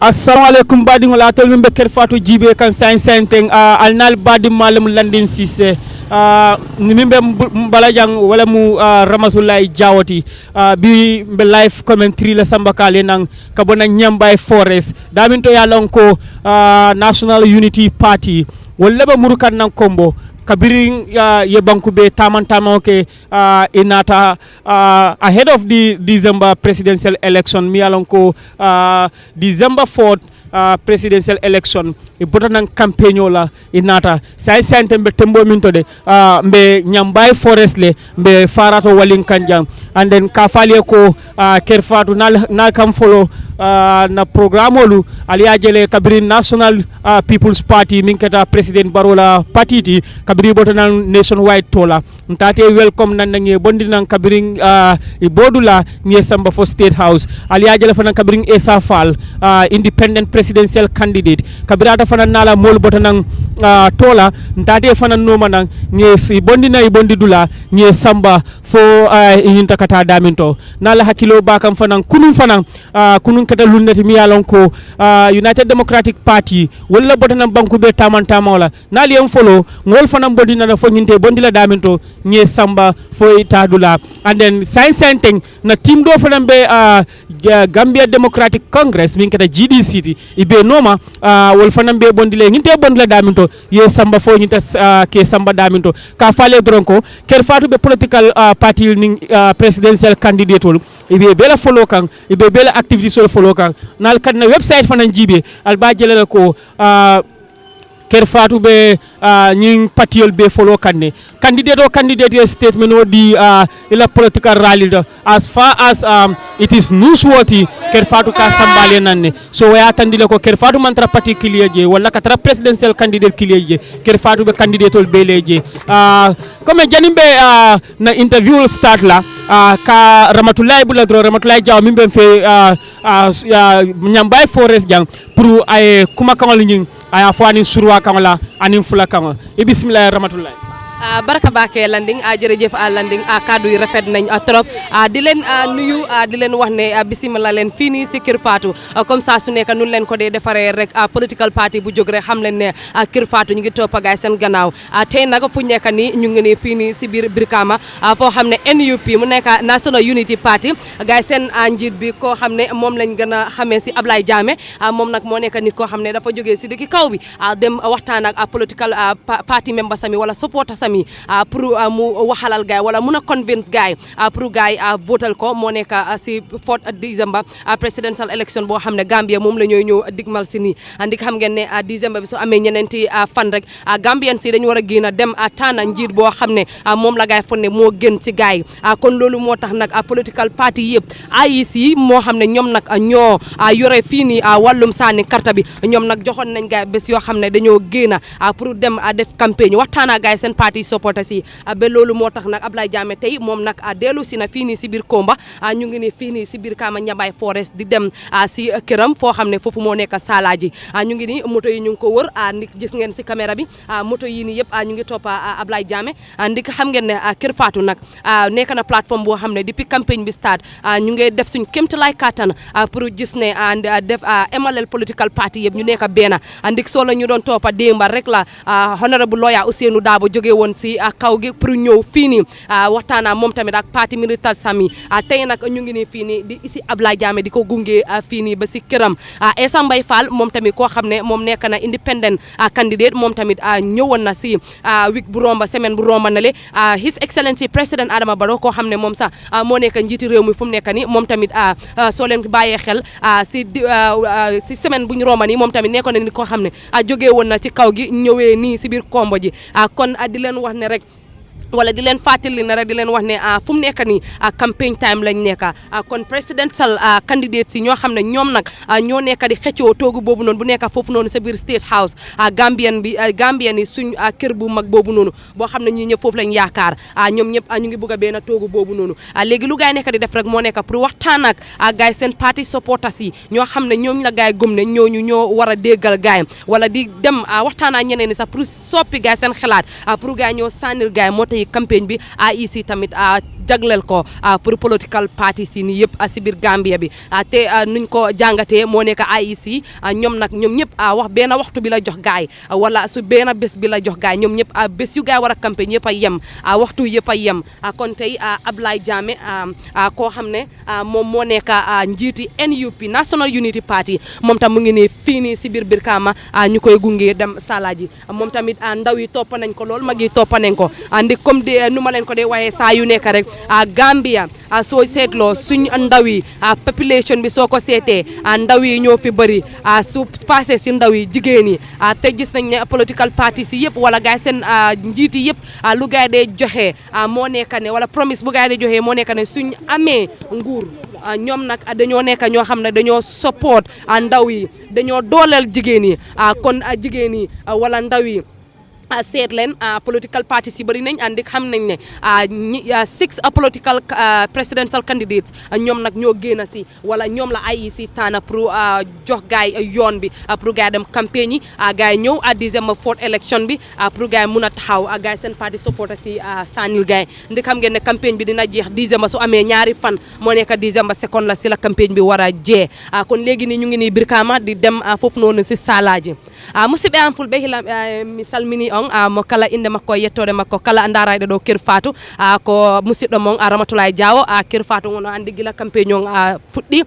assalamu alaikum badi ngola tol min bekker fatu jibe kan sain sainteng alnal badi malam landin sisse ni mimbe balajang wala mu ramatullah jawati bi be live commentary la samba kale nang kabona nyambay forest daminto ya lonko national unity party wala ba murukan nang kombo kabiring ye banku be tamantama ke inata ahead of the December presidential election mi alonko December 4th presidential election e botanan campaign la inata say sentembe tembo minto de mbe nyambay forest le mbe farato walin kanjang and then ka fali ko kerfatu na kam follow na programme lu aliya jele kabiri national people's party minketa president barola patiti kabiri botanan nationwide tola ntate welcome nan ngi bondinan kabiri ibodula mi samba for state house aliya jele fanan kabiri esa fall independent presidential candidate kabirata fanan nala mol botanan tola ntate fanan no manan ngi bondina ibondidula ngi samba fo yinta kata daminto nala hakilo bakam fanan kunun kata lunnati mi yalon ko United Democratic Party wala botanan banku be tamantama wala nali en follow ngol fanan bondina na fo nyinte bondila daminto ngi samba fo itadula and then sain na team do fanan be Gambia Democratic Congress min kata GDC ibe noma wol fanan be bondile nginte bondila daminto ye samba fo nyita ke samba daminto ka fale dronko ker fatu be political party ning presidential candidate wol ibe bela follow kan ibe bela activity sol follow kan nal kadna website fanan jibe alba jelala ko ker fatu be ñing patiol be follow kanne candidate statement o di ila political rally as far as it is newsworthy ker fatu ka sambale nanne so waya tandile ko ker fatu mantra parti kiliye wala ka tra presidential candidate kiliye ker fatu be candidate ol be leje comme janimbe na interview start la ka Ramatulaay Buladro Ramatulaay Jaw mimbe fe nyambay forest jang pour ay kuma kangol ñing aya fo ani surwa kangla ani fula kangol e bismillah Ramatulaay baraka baake landing jërëjëf landing kaddu yi rafet nañ trop di leen nuyu di leen wax ne bismillah leen fii nii si Kër Fatou comme ça su nekk nun leen ko dee defaree rek political party bu jóg rek xam leen ne Kër Fatou ñu ngi toppa gaay seen gannaaw tey nag fu nekk nii ñu ngi nii fii nii si biir Brikama foo xam ne NUP mu nekk National Unity Party gaay seen njiit bi koo xam ne moom lañ gën a xamee si Ablaye Jammeh moom nag moo nekk nit koo xam ne dafa jógee si dëkk kaw bi dem waxtaan ak political party members sami wala supporters sami pour mu waxalal gaay wala mun a convince gaay pour gaay votal ko moo nekk si 4 December presidential election boo xam ne Gambia moom la ñooy ñëw digmal si nii ndik xam ngeen ne December bi su amee ñeneenti fan rek Gambian si dañu war a génn a dem tànn njiit boo xam ne moom la gaay fon ne moo gën si gaay kon loolu moo tax nag political party yëpp IEC moo xam ne ñoom nag ñoo yore fii nii wàllum sànni karta bi ñoom nag joxoon nañ gaay bés yoo xam ne dañoo génn pour dem def campagne waxtaan ak gaay seen parti supporters yi ba loolu moo tax nag Ablaye Jammeh tey moom nag dellu si na fii nii si biir Komba ñu ngi ne fii nii si biir Kama Ñambaay Forest di dem si këram foo xam ne foofu moo nekk Salaaji ñu ngi ni moto yi ñu ngi ko wër ndik gis ngeen si caméra bi moto yi nii yëpp ñu ngi topp Ablaye Jammeh ndik xam ngeen ne Kër Fatou nag nekk na plateforme boo xam ne depuis campagne bi start ñu ngi def suñ kéemtalaay kattan pour gis ne def emalel political party yëpp ñu nekk benn ndik soo la ñu doon toppa démba rek la honorable lawyer Ousseynou Dabo jóge woon si kaw gi pour ñëw fii nii waxtaana moom tamit ak parti militant sami tey nag ñu ngi nii fii nii di isi Ablaye Jammeh di ko gunge fii nii ba si këram Essa Mbye Fall moom tamit koo xam ne moom nekk na independent candidate moom tamit ñëwoon na si week bu romba semaine bu romba na le His Excellency président Adama Barrow koo xam ne moom sax moo nekk njiiti réew mi fu mu nekk nii moom tamit soo leen bàyyee xel si semaine bu ñu romba nii moom tamit nekkoon na ni koo xam ne jógee woon na ci kaw gi ñëwee nii si biir Kombo ji kon di leen wax ne rek wala di leen fàttali na rek di leen wax ne fu mu nekk nii campagne time lañ nekk kon presidential candidates yi ñoo xam ne ñoom nag ñoo nekk di xëccoo toogu boobu noonu bu nekk foofu noonu sa biir State House Gambien yi suñ kër bu mag boobu noonu boo xam ne ñii ñëpp foofu lañ yaakaar ñoom ñëpp ñu ngi bëgg a benn toogu boobu noonu léegi lu gaay nekk di def rek moo nekk pour waxtaan ak gaay seen parti supporters yi ñoo xam ne ñooñu la gaay gëm ne ñooñu ñoo war a déggal gaay wala di dem waxtaan ak ñeneen ñi sax pour soppi gaay seen xalaat pour gaay ñoo sànnil gaay moo tax campagne bi IEC tamit jagleel ko pour political parties yi nii yëpp si biir Gambia bi te nuñ ko jàngatee moo nekk IEC ñoom ñëpp wax benn waxtu bi la jox gaay wala su benn bés bi la jox gaay ñoom ñëpp bés yu gaay war a campagne yëpp a yem waxtu yëpp a yem kon tey Abdoulaye Jammeh koo xam ne moom moo nekk njiiti NUP National Unity Party moom tam mu ngi nii fii nii si biir Brikama ñu koy gunge dem Salaji moom tamit ndaw yi topp nañ ko lool mag yi topp nañ ko andi comme de nu ma leen ko dee waxee saa yu nekk rek Gambia soo seetloo suñ ndaw yi population bi soo ko seetee ndaw yi ñoo fi bëri su passé si ndaw yi jigéen yi te gis nañ ne political party si yëpp wala gaay seen njiiti yëpp lu gaay dee joxe moo nekk ne wala promise bu gaay dee joxe moo nekk ne suñ amee nguur ñoom nag dañoo nekk ñoo xam ne dañoo support ndaw yi dañoo dooleel jigéen yi kon jigéen yi wala ndaw yi seet leen political parties yi bëri nañ andi xam nañ ne 6 political presidential candidates ñoom nag ñoo génn si wala ñoom la IEC tànn pour jox gaay yoon bi pour gaay dem campagne yi gaay ñëw December 4th election bi pour gaay mun a taxaw gaay seen parti supporter si sanil gaay ndi xam ngeen ne campagne bi dina jeex December su amee ñaari fan moo nekk December 2nd la si la campagne bi war a jee kon léegi nii ñu ngi nii Brikama di dem foofu noonu si Salaji musidɓe am fulɓe hila mi salmini on mo kala inde makko yettode makko kala darayɗo ɗo Kër Fatou ko musidɗo mon Ramatoulaye Diawo Kër Fatou ngono andi gila campagne on fuɗɗi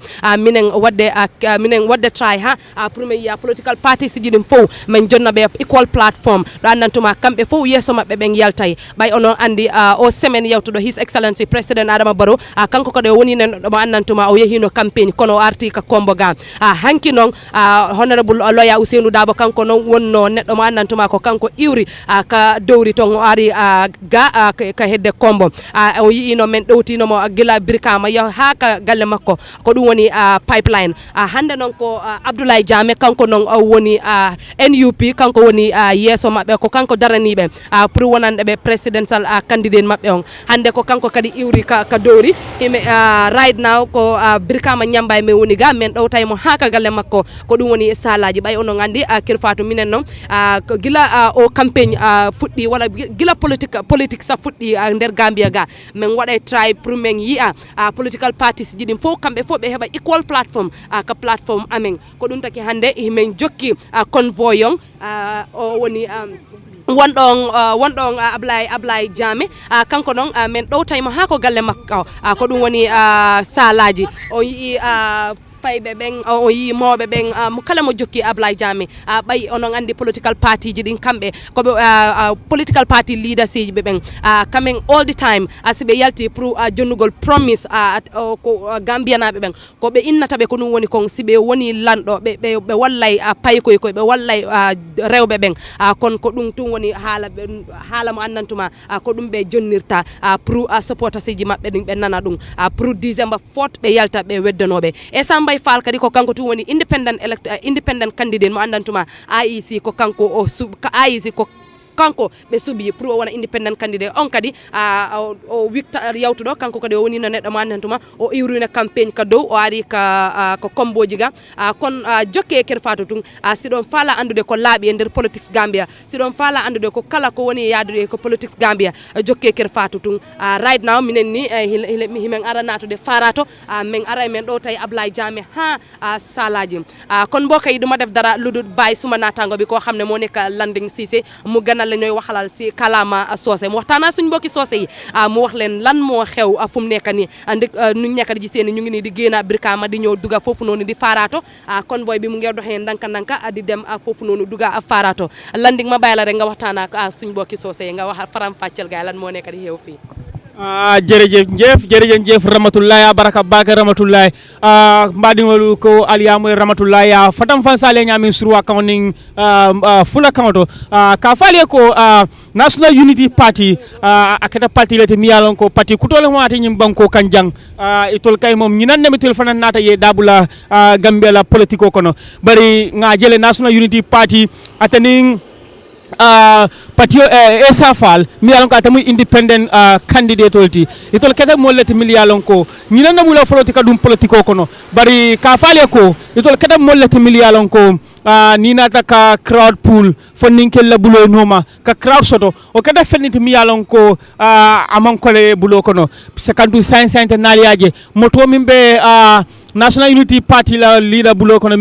minen wadde try ha pour mi yiya political parties ji ɗin fof min jonna ɓe equal platform ɗo andantuma kamɓe fof yesso mabɓe ɓen yaltay ɓay onon andi o semaine yewtuɗo His Excellency President Adama Barrow kanko kadi o woni nen ɗomo andantuma o yehino campagne kono o arti ka kombo ga hanki noon honorable Loya Ousainou Dabo kanko noon wonno neɗɗo mo andantuma ko kanko iwri ka dowri ton o ari ga ka hedde kombo o yiino men ɗowtinomo gila Brikama yaw ha ka galle makko ko ɗum woni pipeline hande noon ko Abdoulaye Jammeh kanko noon woni NUP kanko woni yeeso mabɓe ko kanko daraniɓe pour wonande ɓe presidential candidate mabɓe on hande ko kanko kadi iwri ka dowri himɓe right now ko Brikama ñambay men woni ga men ɗowtaymo ha ka galle makko ko ɗum woni Salaji ɓay onon andi Kër Fatou minen noon gila o campagne fuɗɗi wala gila politique sa fuɗɗi nder Gambia ga min waɗay try pour min yi'a political parties ji ɗin fof kamɓe fof ɓe heɓa equal platform ka platform amen ko ɗum taki hande min jokki convoy on o woni wonɗon Abdoulaye Jammeh kanko noon min ɗowtaymo ha ko galle makko ko ɗum woni Salaji o yii fayɓe ɓen o yi mawɓe ɓen mo kala mo jokki Abdoulaye Jammeh ɓay onon andi political party ji ɗin kamɓe koɓe political party leaders ji ɓe ɓen kamen all the time siɓe yalti pour jonnugol promise ko Gambianaɓe ɓen ko ɓe innata ɓe ko ɗum woni kon siɓe woni lanɗo ɓe wallay paykoy koy ɓe wallay rewɓe ɓen kon ko ɗum tun woni haala mo andantuma ko ɗum ɓe jonnirta pour supporters ji maɓɓe ɗin ɓe nana ɗum pour December 4th ɓe yalta ɓe weddanoɓe e Sambay Fall kadi ko kanko tun woni independent candidate mo andantuma IEC ko kanko IEC ko kanko ɓe suuɓi pour o wona independent candidate on kadi o wikta yawtuɗo kanko kadi o woni no neɗɗo mo andantuma o iwrina campagne ka dow o ari ko komboji ga kon jokke Kër Fatou tun siɗon faala andude ko laaɓi e nder politics Gambia siɗon faala andude ko kala ko woni yaadude ko politics Gambia jokke Kër Fatou tun right now minen ni himen ara natude farato min ara men ɗo tawi Abdoulaye Jammeh ha Salaji kon mbokk yi duma def dara ludut bay suma natango bi ko xam ne moo nekk Landing Cissé mu ganal la ñooy waxalal si kalaama soose mu waxtaana suñ mbokki soose yi mu wax leen lan moo xew fu mu nekk nii ndik nuñ nekk di seen ñu ngi nii di génn Brikama di ñëw duga foofu noonu di faarato convoy bi mu ngi doxee ndanka di dem foofu noonu duga faarato Landing ma bàyyi la rek nga waxtaana ak suñ mbokki soose yi nga wax faram fàccel gaay lan moo nekk di xew fii jërëjëf Ramatoulaye baraka bake Ramatoulaye mbaɗigol ko aliyamoye Ramatoulaye fatam fansale ñamin surwa kawning fula kawato ka faali ko National Unity Party aketa parti lete mi yalon ko parti kutole wati ñim banko kanjang itol kay mom ñinan nemi tel fanan nata ye dabula Gambia la politiko kono bari nga jele National Unity Party ataning patio Essa Fall mi yalon ko atamu independent candidate olti itol kete mollete mi yalon ko ñina namula politika dum politiko kono bari ka faale ko itol kete mollete mi yalon ko ni nata ka crowd pool fondinkel la bulo noma ka crowd soto o kada fenniti mi yalon ko amon kole bulo kono sekantu science naliaje moto min be National Unity Party la leader bulo kono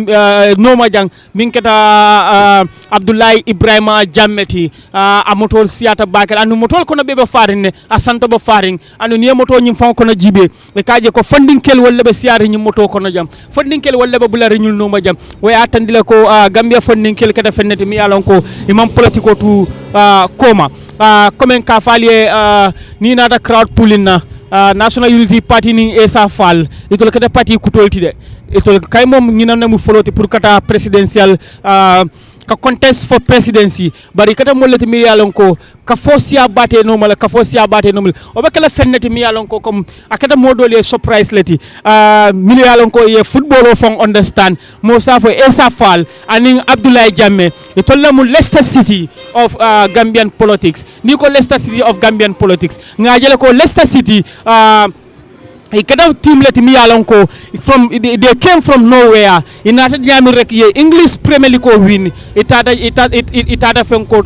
noma jang min keta Abdoulaye Ibrahima Jammeh a motol siata bakel anu motol kono bebe faring ne a santo bo faring anu ni moto nyim fon kono jibe e kaje ko fondinkel wolle be siari nyim moto kono jam fondinkel wolle be bulare nyul noma jam way atandile ko Gambia fondinkel keta fennete mi yalon ko imam politico tu koma comme ka falie ni nata crowd pooling na National Unity Party ni Essa Fall itol kata party kutolti de itol kay mom ñi na mu foloti pour kata presidential ka contest for presidency bari kata mollati mi yalon ko ka fosia bate no mala ka fosia bate no mala o be kala fennati mi yalon ko comme akata modole surprise leti mi yalon ko ye football o fon understand mo safo Essa Fall aning Abdoulaye Jammeh itol la mu Leicester City of Gambian politics ni ko Leicester City of Gambian politics ngajele ko Leicester City ikada team leti mi yalon ko they came from nowhere inata jami rek ye English Premier League ko win itata fen ko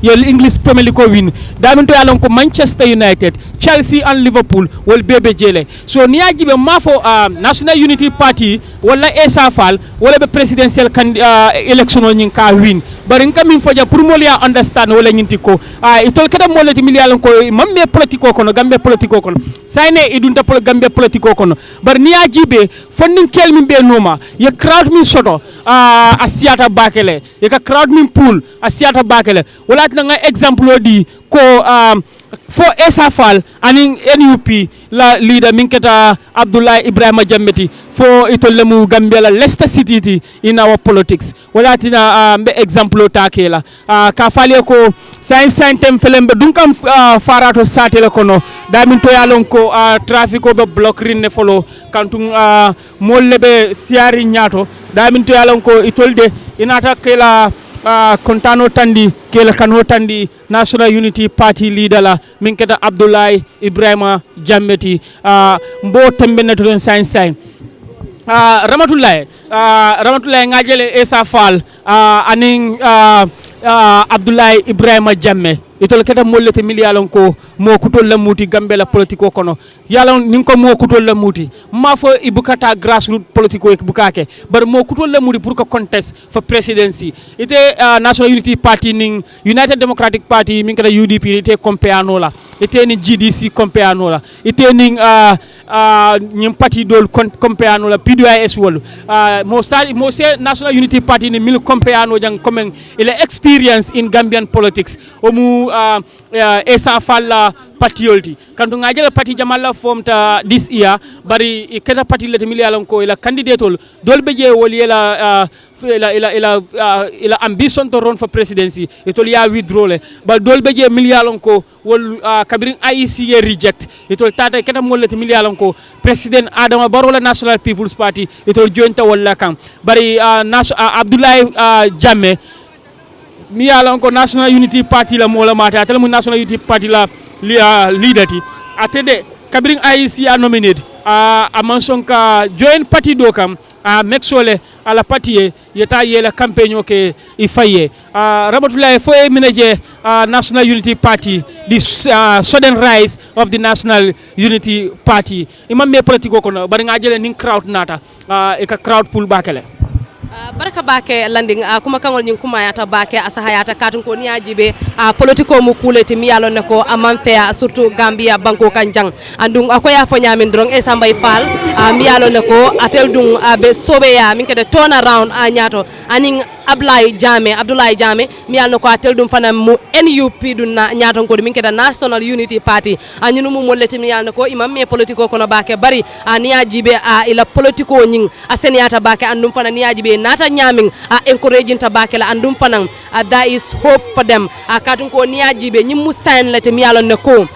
ye English Premier League ko win damin to yalon ko Manchester United, Chelsea and Liverpool wol bebe jele so ni ajibe mafo National Unity Party wala Essa Fall wala be presidential election nyin ka win bari ngam foja pour mo ya understand wala nyinti ko itol kada mo leti mi yalon ko mamme politiko kono Gambia politiko kono sayne idunta Gambia politiko kono bar ni ajibe fondin kel min be noma ye crowd min soto asiata bakele ye ka crowd min pool asiata bakele wala nga example di ko for Essa Fall aning NUP la leader min keta Abdoulaye Ibrahima Jammeh for itol mu Gambia la Leicester City ti in our politics wala tina be example takela ka fale ko sain tem felembe dunkam farato satele kono damin to yalon ko traffic o be block rinne folo kantung molle be siari nyato damin to yalon ko itolde inata kela kontano tandi kela kano tandi National Unity Party leader la min keta Abdoulaye Ibrahima Jammeh mbo tembe na to sain Ramatoulaye ngajele Essa Fall aning Abdoulaye Ibrahima Jammeh itol keta mollete mil yalon ko mo kutol la muti Gambia la politiko kono yalon nin ko mo kutol la muti ma fo ibukata grassroots politiko ek bukake bar mo kutol la muti pour que contest for presidency ite National Unity Party ning United Democratic Party min kata UDP ite compare la ite ni GDC compare la ite ning nyim parti dol compare la PDIS wol mo se National Unity Party ni mil compare jang comme il experience in Gambian politics omu Essa Fall patiolti kanto ngajela parti jamala form ta this year bari keta parti lete milialon ko ila candidate dolbe je woli ila ambition to run for presidency itol ya withdraw le bal dolbe je milialon ko wol kabirin IEC reject itol tata keta mollete milialon ko president Adama Barrow la National People's Party itol jointa wala kam bari Abdoulaye Jammeh mi yalon ko National Unity Party la mola mata tel mu National Unity Party la leader ti atede kabirin IEC a nominate a mention ka join party do kam make sure ala party yeta yela campaign ke ifaye Ramatoulaye fo eminaje National Unity Party this sudden rise of the National Unity Party imam me politiko kono bari ngajele ning crowd nata e ka crowd pool bakele baraka bake landing kuma kangol nyin kuma yata bake asahayata katun ko niajibe politiko mu kuleti mi yalo ne ko amam fea surtout Gambia banko kanjang andung akoya fo nyamin drong Essa Fall mi yalo ne ko atel dung be sobe ya min kede turn around nyato aning Abdoulaye Jammeh mi yalo ko atel dum fana mu NUP dun na nyato ko min kede National Unity Party anyunu mu molleti mi yalo ko imam me politiko kono bake bari niajibe ila politiko nyin aseniata bake andum fana niajibe nata nyaming encouraging tabakela andum fanang there is hope for them katun ko niajibe nyim musain lete mi yalon ne ko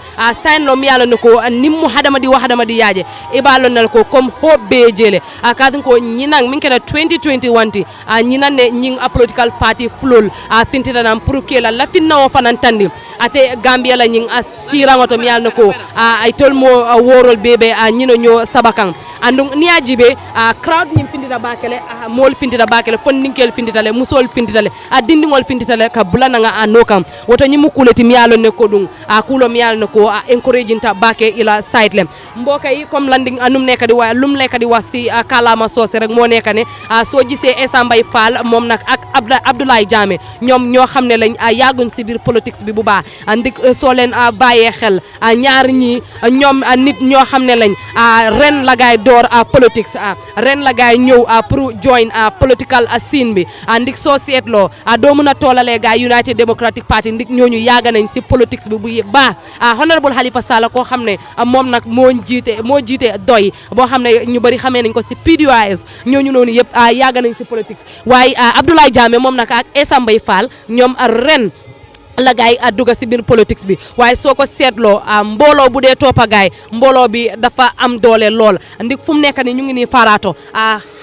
sign lo mi yalo nako nimmu hadamadi wa hadamadi yaje e balon nal ko comme hobbe jele kadin ko ñinang min keda 2021 ti ñinane ñing political party flol fintita nam pour que la finna o fanan tandi ate Gambia la ñing sirangoto mi yalo nako ay tolmo worol bebe ñino ño sabakan andung ni ajibe crowd ñim findita bakele mol findita bakele fondinkel finditale musol finditale dindingol finditale ka bulana nga anokam woto ñimu kuleti mi yalo ne ko dum kulo mi yalo ne ko encouraging ta bake ila side lem mboka yi comme landing anum nekk di wa lum lekk di wax ci kalama sosé rek mo nekk ne so gisé Essa Mbye Fall mom nak ak Abdoulaye Jammeh ñom ño xamne lañ yaguñ ci bir politics bi bu baax ndik so len baye xel ñaar ñi ñom nit ño xamne lañ ren la gaay door politics ren la gaay ñew pour join political scene bi ndik so setlo do mëna tolalé gaay United Democratic Party ndik ñoñu yaga nañ ci politics bi bu baax honorable Halifa Sallah ko xamne mom nak mo jité doy bo xamne ñu bari xamé nañ ko ci PDOIS ñoñu nonu yépp yaga nañ ci politics waye Abdoulaye Jammeh mom nak ak Essa Mbye Fall ñom ren la gaay adduga ci bir politics bi waye soko setlo mbolo bu dé topa gaay mbolo bi dafa am doole lool ndik fum nekk ni ñu ngi ni farato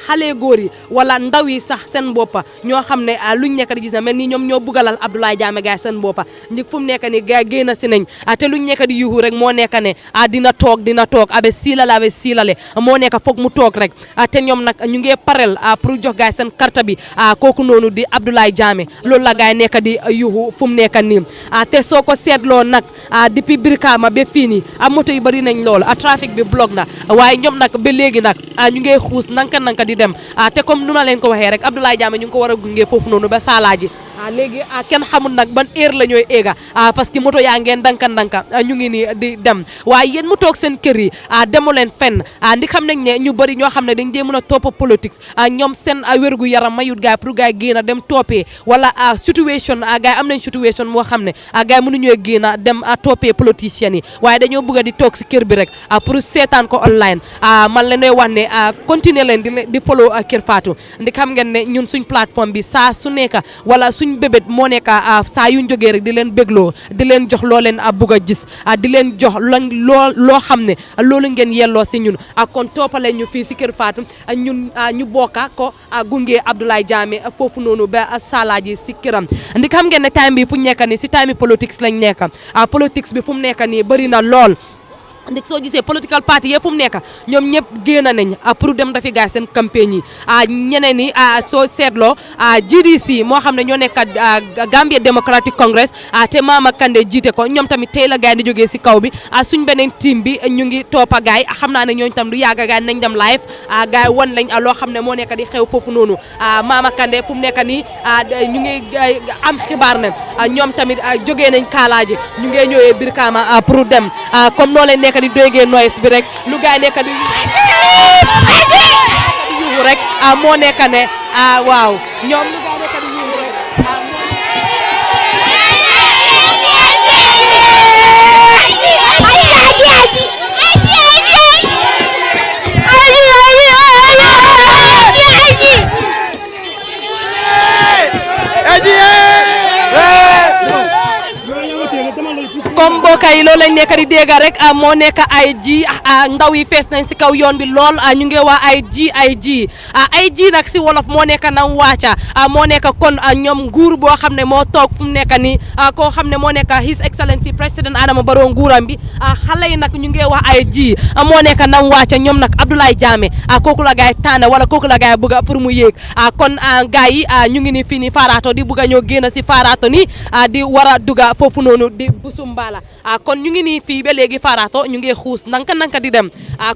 xale góor yi wala ndaw yi sax seen boppa ñoo xam ne luñ nekk di gis na mel ni ñoom ñoo bugalal Abdoulaye Jammeh gaay seen boppa ndik fu mu nekk ni gaay génn si nañ te luñ nekk di yuuxu rek moo nekk ne dina toog abe siilale moo nekk foog mu toog rek te ñoom nag ñu ngi parel pour jox gaay seen carte bi kooku noonu di Abdoulaye Jammeh loolu la gaay nekk di yuuxu fu mu nekk nii te soo ko seetloo nag depuis Brikama ba fii nii moto yu bari nañ lool trafic bi block na waaye ñoom nag ba léegi nag ñu ngi xuus nanka di dem te comme nu ma leen ko waxee rek Abdoulaye Jammeh ñu ngi ko war a gunge foofu noonu ba Salaaji léegi kenn xamul nag ban heure la ñooy éega parce que moto yaa ngeen danka ñu ngi nii di dem waaye yéen mu toog seen kër yi demu leen fenn ndi xam nañ ne ñu bëri ñoo xam ne dañ dee mën a topp politique ñoom seen wérgu yaram mayut gaay pour gaay génn a dem toppee wala situation gaay am nañ situation moo xam ne gaay mënuñoo génn a dem toppee politiciens yi waaye dañoo bëgg a di toog si kër bi rek pour seetaan ko online man la nooy wax ne continuer leen di follow Kër Fatou ndi xam ngeen ne ñun suñ plateforme bi saa su nekk wala suñ bébét moo nekk saa yuñ jógee rek di leen bégloo di leen jox loo leen bugg a gis di leen jox loo xam ne loolu ngeen yelloo si ñun kon toppale ñu fii si Kër Fatou ñun ñu bokka ko gunge Abdoulaye Jammeh foofu noonu ba Salaaji si këram ndi xam ngeen ne time bi fu ñu nekk nii si time politics lañ nekk politics bi fu mu nekk nii bëri na lool ndik soo gisee political party yëpp fu mu nekk ñoom ñëpp génn nañ pour dem dafi gaay seen campagne yi ñeneen ñi soo seetloo GDC moo xam ne ñoo nekk Gambia Democratic Congress te Mama Kandeh jiite ko ñoom tamit tey la gaay di jógee si kaw bi suñ beneen team bi ñu ngi toppa gaay xam naa ne ñooñu tam du yàgga gaay nañ dem live gaay wan lañ loo xam ne moo nekk di xew foofu noonu Mama Kandeh fu mu nekk nii ñu ngi am xibaar ne ñoom tamit jógee nañ Kaalaaji ñu ngi ñëwee Brikama pour dem comme noo leen nekk di doygee noise bi rek lu gaay nekk di yuuxu rek moo nekk ne waaw ñoom lu gaay nekk di yuuxu rek comme mbokk yi loolu lañ nekk di dégg rek moo nekk ay ji ndaw yi fees nañ si kaw yoon bi lool ñu ngi waa ay ji nag si wolof moo nekk nam waaca moo nekk kon ñoom nguur boo xam ne moo toog fu mu nekk nii koo xam ne moo nekk His Excellency président Adama Barrow nguuram bi xale yi nag ñu ngi wax ay ji moo nekk nam waaca ñoom nag Abdoulaye Jammeh kooku la gaay tànn wala kooku la gaay bëgg pour mu yéeg kon gaay yi ñu ngi ni fii ni Farato di bëgg a ñoo génn si Farato ni di war a dugga foofu noonu di Busumbala kon ñu ngi nii fii ba léegi Farato ñu ngi xuus nanka di dem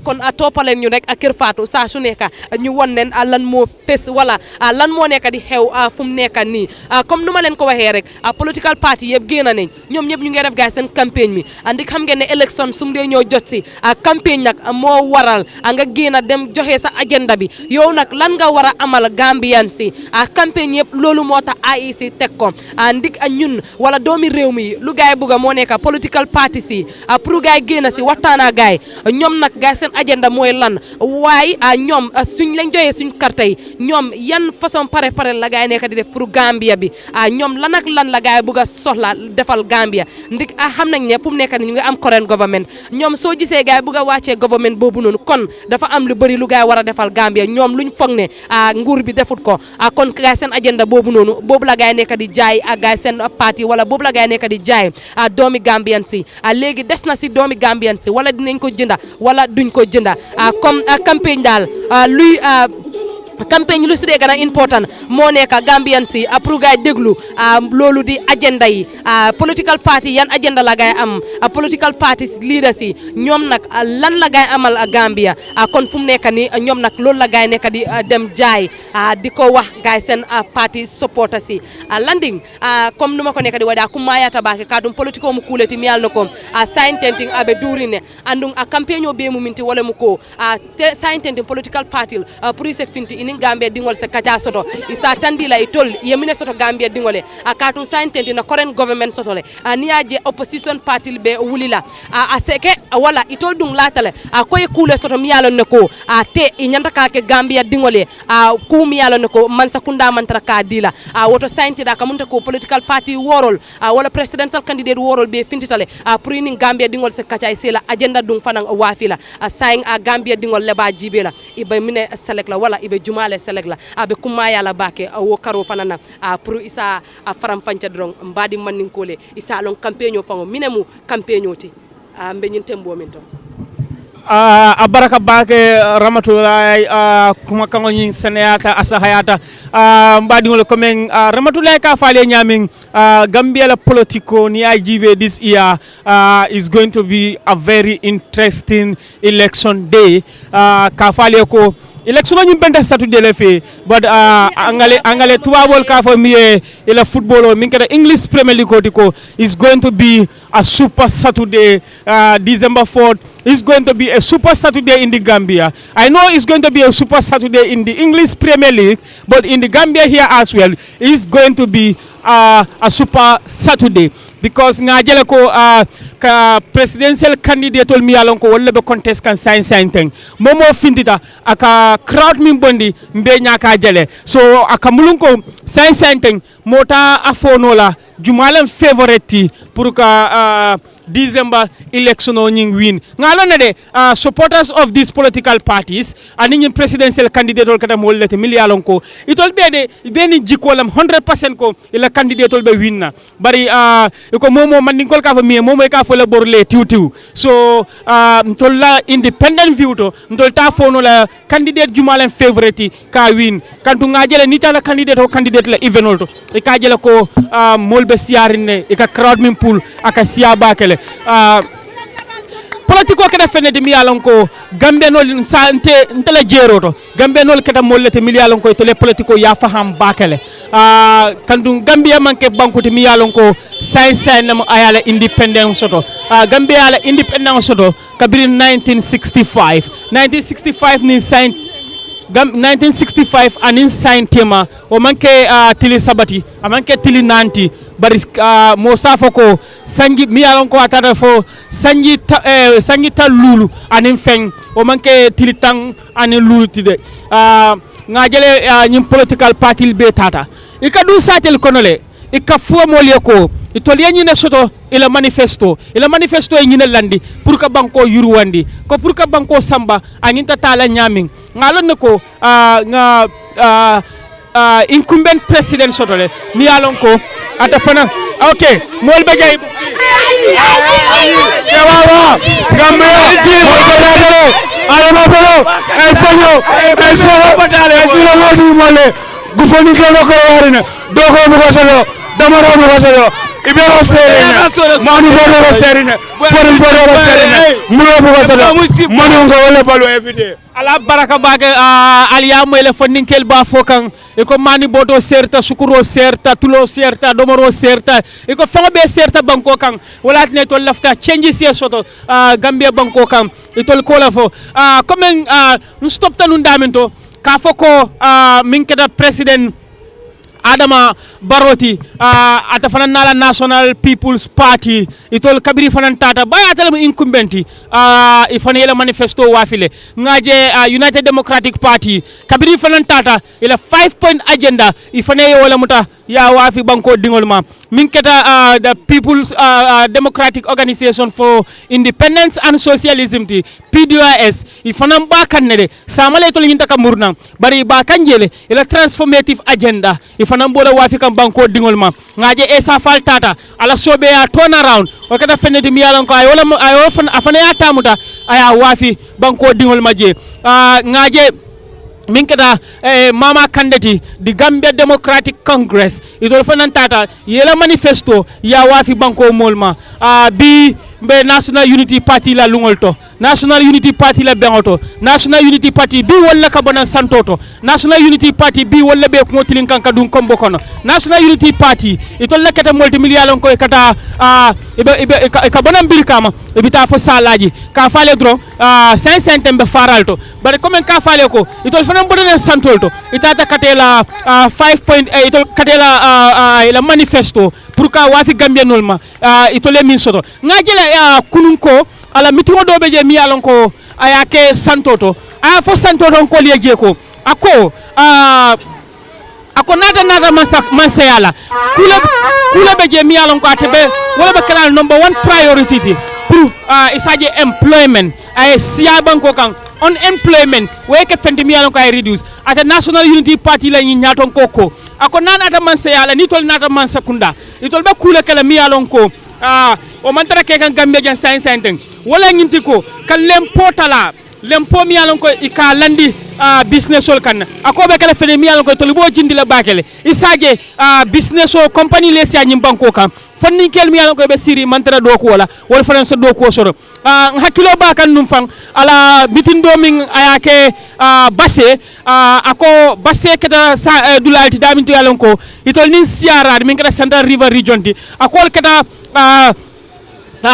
kon toppaleen ñu rek ak Kër Fatou saa su nekk ñu won leen lan moo fes wala lan moo nekk di xew fu mu nekk nii comme nu ma leen ko waxee rek political party yëpp génn nañ ñoom ñëpp ñu ngi def gaay seen campagne mi andi xam ngeen ne élection su mu dee ñoo jot si campagne nag moo waral nga génn dem joxe sa agenda bi yow nag lan nga war a amal Gambian si campagne yëpp loolu moo tax IEC teg ko ndik ñun wala doomi réew mi lu gaay bugga moo nekk political parti si pour gaay génn si waxtaana gaay ñoom nag gaay seen agenda mooy lan waaye ñoom suñ lañ joyee suñ carte yi ñoom yan façon pare la gaay nekk di def pour Gambia bi ñoom lan ak lan la gaay bëgg a soxla defal Gambia ndik xam nañ ne fu mu nekk ni ñu ngi am current government ñoom soo gisee gaay bëgg a wàccee government boobu noonu kon dafa am lu bëri lu gaay war a defal Gambia ñoom luñ foog ne nguur bi defut ko kon gaay seen agenda boobu noonu boobu la gaay nekk di jaay ak gaay seen parti wala boobu la gaay nekk di jaay doomi Gambian si léegi des na si doomi Gambian si wala dinañ ko jënda wala duñ ko jënda comme campagne daal luy campagne lu si dee gën a important moo nekk Gambian si pour gaay déglu loolu di agenda yi political party yan agenda la gaay am political party leaders yi ñoom nag lan la gaay amal Gambia kon fu mu nekk ni ñoom nag loolu la gaay nekk di dem jaay di ko wax gaay seen party supporters yi landing comme numa ko nekk di wada kuma yata bake kadum politiko mu kuleti mi yalno ko sign tenting abe durine andung campaign o be mu minti wala mu ko sign tenting political party pour se finti inin Gambia dingol se kacha soto isa tandila itol yemine soto Gambia dingole akatu sign tenting na current government soto le niaje opposition party be wulila aseke wala itol dung latale koye kule soto mi yalon ne ko te inyanta ka ke Gambia dingole ku mi yalon ne ko man sakunda man traka dila woto sign da kamunta ko political party worol wala presidential candidate worol be fintitale pour inin Gambia dingol se kacha isela agenda dung fanan wafila saying Gambia dingol leba jibela ibe mine select la wala ibe jumale select la abe kuma yala bake wo karo fanana pour isa faram fancha drong mbadi manin kole isa lon campaign fango minemu campaign ti mbe nyin tembo min to abaraka bake Ramatulaye kuma kango nyin seneyata asahayata mbadi ngol komen Ramatulaye ka fale nyamin Gambia la politico ni IGB this year is going to be a very interesting election day ka fale ko election ni benda Saturday le fe but angale tubabol ka fo miye ila football o min kada English Premier League ko is going to be a super Saturday December 4th is going to be a super Saturday in the Gambia. I know it's going to be a super Saturday in the English Premier League, but in the Gambia here as well is going to be a super Saturday because ngajele ko ka presidential candidate ol mi yalon ko wolle be contest kan sign thing momo findita aka crowd min bondi mbe nyaka jele so aka mulun ko sign thing mota afonola jumalam favorite pour ka December election o nying win ngalo ne de supporters of these political parties ani nyim presidential candidate ol kata mollete miliyalon ko itol bede beni jikolam 100% ko ila candidate ol be winna bari ko momo mandin kol ka fa mi momo ka fa la borle tiw so ntol la independent view to ntol ta fono la candidate jumalen favorite ka win kantu ngajele ni tala candidate la evenol to e ka jele ko molbe siarine e ka crowd min pool aka siya bakele politiko keda fenede mi yalon ko gambe nol sante ntela jeroto gambe nol keda mollete mi yalon ko to le politiko ya faham bakele kandu gambia manke bankuti mi yalon ko sain nam ayala independence soto gambia ala independence soto kabiri 1965 ni sain 1965 anin sain tema o manke tili sabati amanke tili nanti bari mo safo ko sangi mi yalon ko atata fo sangi ta lulu anin feng o manke tili tang anin lulu tide ngajele nyim political party be tata ikadu satel konole ikafuwa mole ko itoliya nyine soto ila manifesto e nyine landi pour ka banko yuruwandi ko pour ka banko samba anyinta tala nyamin ngalon ne ko incumbent president soto le mi yalon ko ata fana okay mol be jay yawa gambe gufoni kelo ko warina doko mo ko solo damaro mo ko solo ibero serena manu bodo ko serena porin bodo ko serena mulo ko solo manu ko wala balu everyday ala baraka baga aliya mo ele fondinkel ba fokan e ko mani bodo serta sukuro serta tulo serta domoro serta e ko fanga be serta banko kan wala ne to lafta change si soto gambia banko kan e tol ko la fo comme stop tanu ndamento ka foko min keda president Adama Baroti ata fanan nala National People's Party itol kabiri fanan tata baya atala incumbenti ifane ila manifesto wafile ngaje United Democratic Party kabiri fanan tata ila 5-point agenda ifane wala muta ya wafi banko dingol ma min keta the People's Democratic Organization for Independence and Socialism ti PDOIS ifanam ba kannede samale to nyinta kamurna bari ba kanjele ila transformative agenda ifanam bola wafi kam banko dingol ma ngaje Essa Faal Tata ala sobe ya turn around o kata feneti mi yalan ko ay wala ay afane ya tamuta aya wafi banko dingol ma je ngaje min kata Mama Kandeh di Gambia Democratic Congress idol fanan tata yela manifesto ya wafi banko molma bi be National Unity Party la lungolto National Unity Party la bengoto National Unity Party bi wala ka bonan santoto National Unity Party bi wala be ko tilin kan kadun kombo kono National Unity Party itol la kata multimillion ko kata ibe ka bonan birkama ibita fo salaji ka fale dro 500 tembe faralto bare comme ka fale ko itol fanan bonan santolto itata katela 5.8 itol katela la manifesto pour ka wafi Gambia nolma itole min soto ngajela kunun ko ala mitingo dobe je mi alon ko ayake santoto fo santoto ko liye ko ako nata mansayala kula be je mi alon ko atebe wala be kala number 1 priority pour isaje employment ay siya banko kan unemployment we ke fendi mi alon ko ay reduce ata National Unity Party la nyi nyaton koko ako nata mansayala ni tol nata mansakunda itol be kula kala mi alon ko o man tara ke kan Gambia jan sain wala nginti ko kan lempo mi alon ko ika landi business ol kan akobe kala fene mi alon ko to libo jindi la bakele isaje business o company le sia nyim banko kan fonni kel mi alon ko be siri man tara do ko wala france do ko soro hakilo ba kan num fang ala bitindo min ayake basse ako basse keta dulalti daminto alon ko itol nin siara min kata Central River Region di akol keta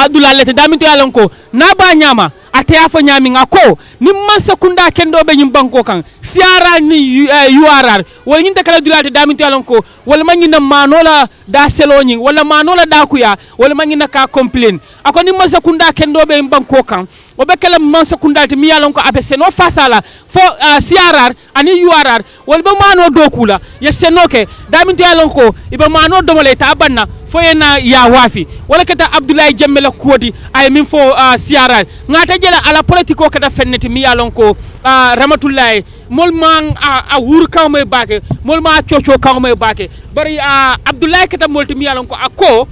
dulalete daminto alon ko na ba nyama ate afo nyami ngako ni mansa kunda kendo be nyim banko kan siara ni URR wala nyinta kala dulate daminto alon ko wala manyina manola da seloni wala manola da kuya wala manyina ka complain ako ni mansa kunda kendo be banko kan o be kala mansa kunda te mi alon ko apese no fasala fo CRR ani URR wala be mano do kula ye senoke daminto alon ko ibe mano do mole ta banna fo yena ya wafi wala kata Abdoulaye Jammeh la kodi ay min fo CRR ngata jela ala politiko kata fenneti mi yalon ko Ramatoulaye molman a wur kawme bake molma chocho kawme bake bari Abdoulaye kata molti mi yalon ko ako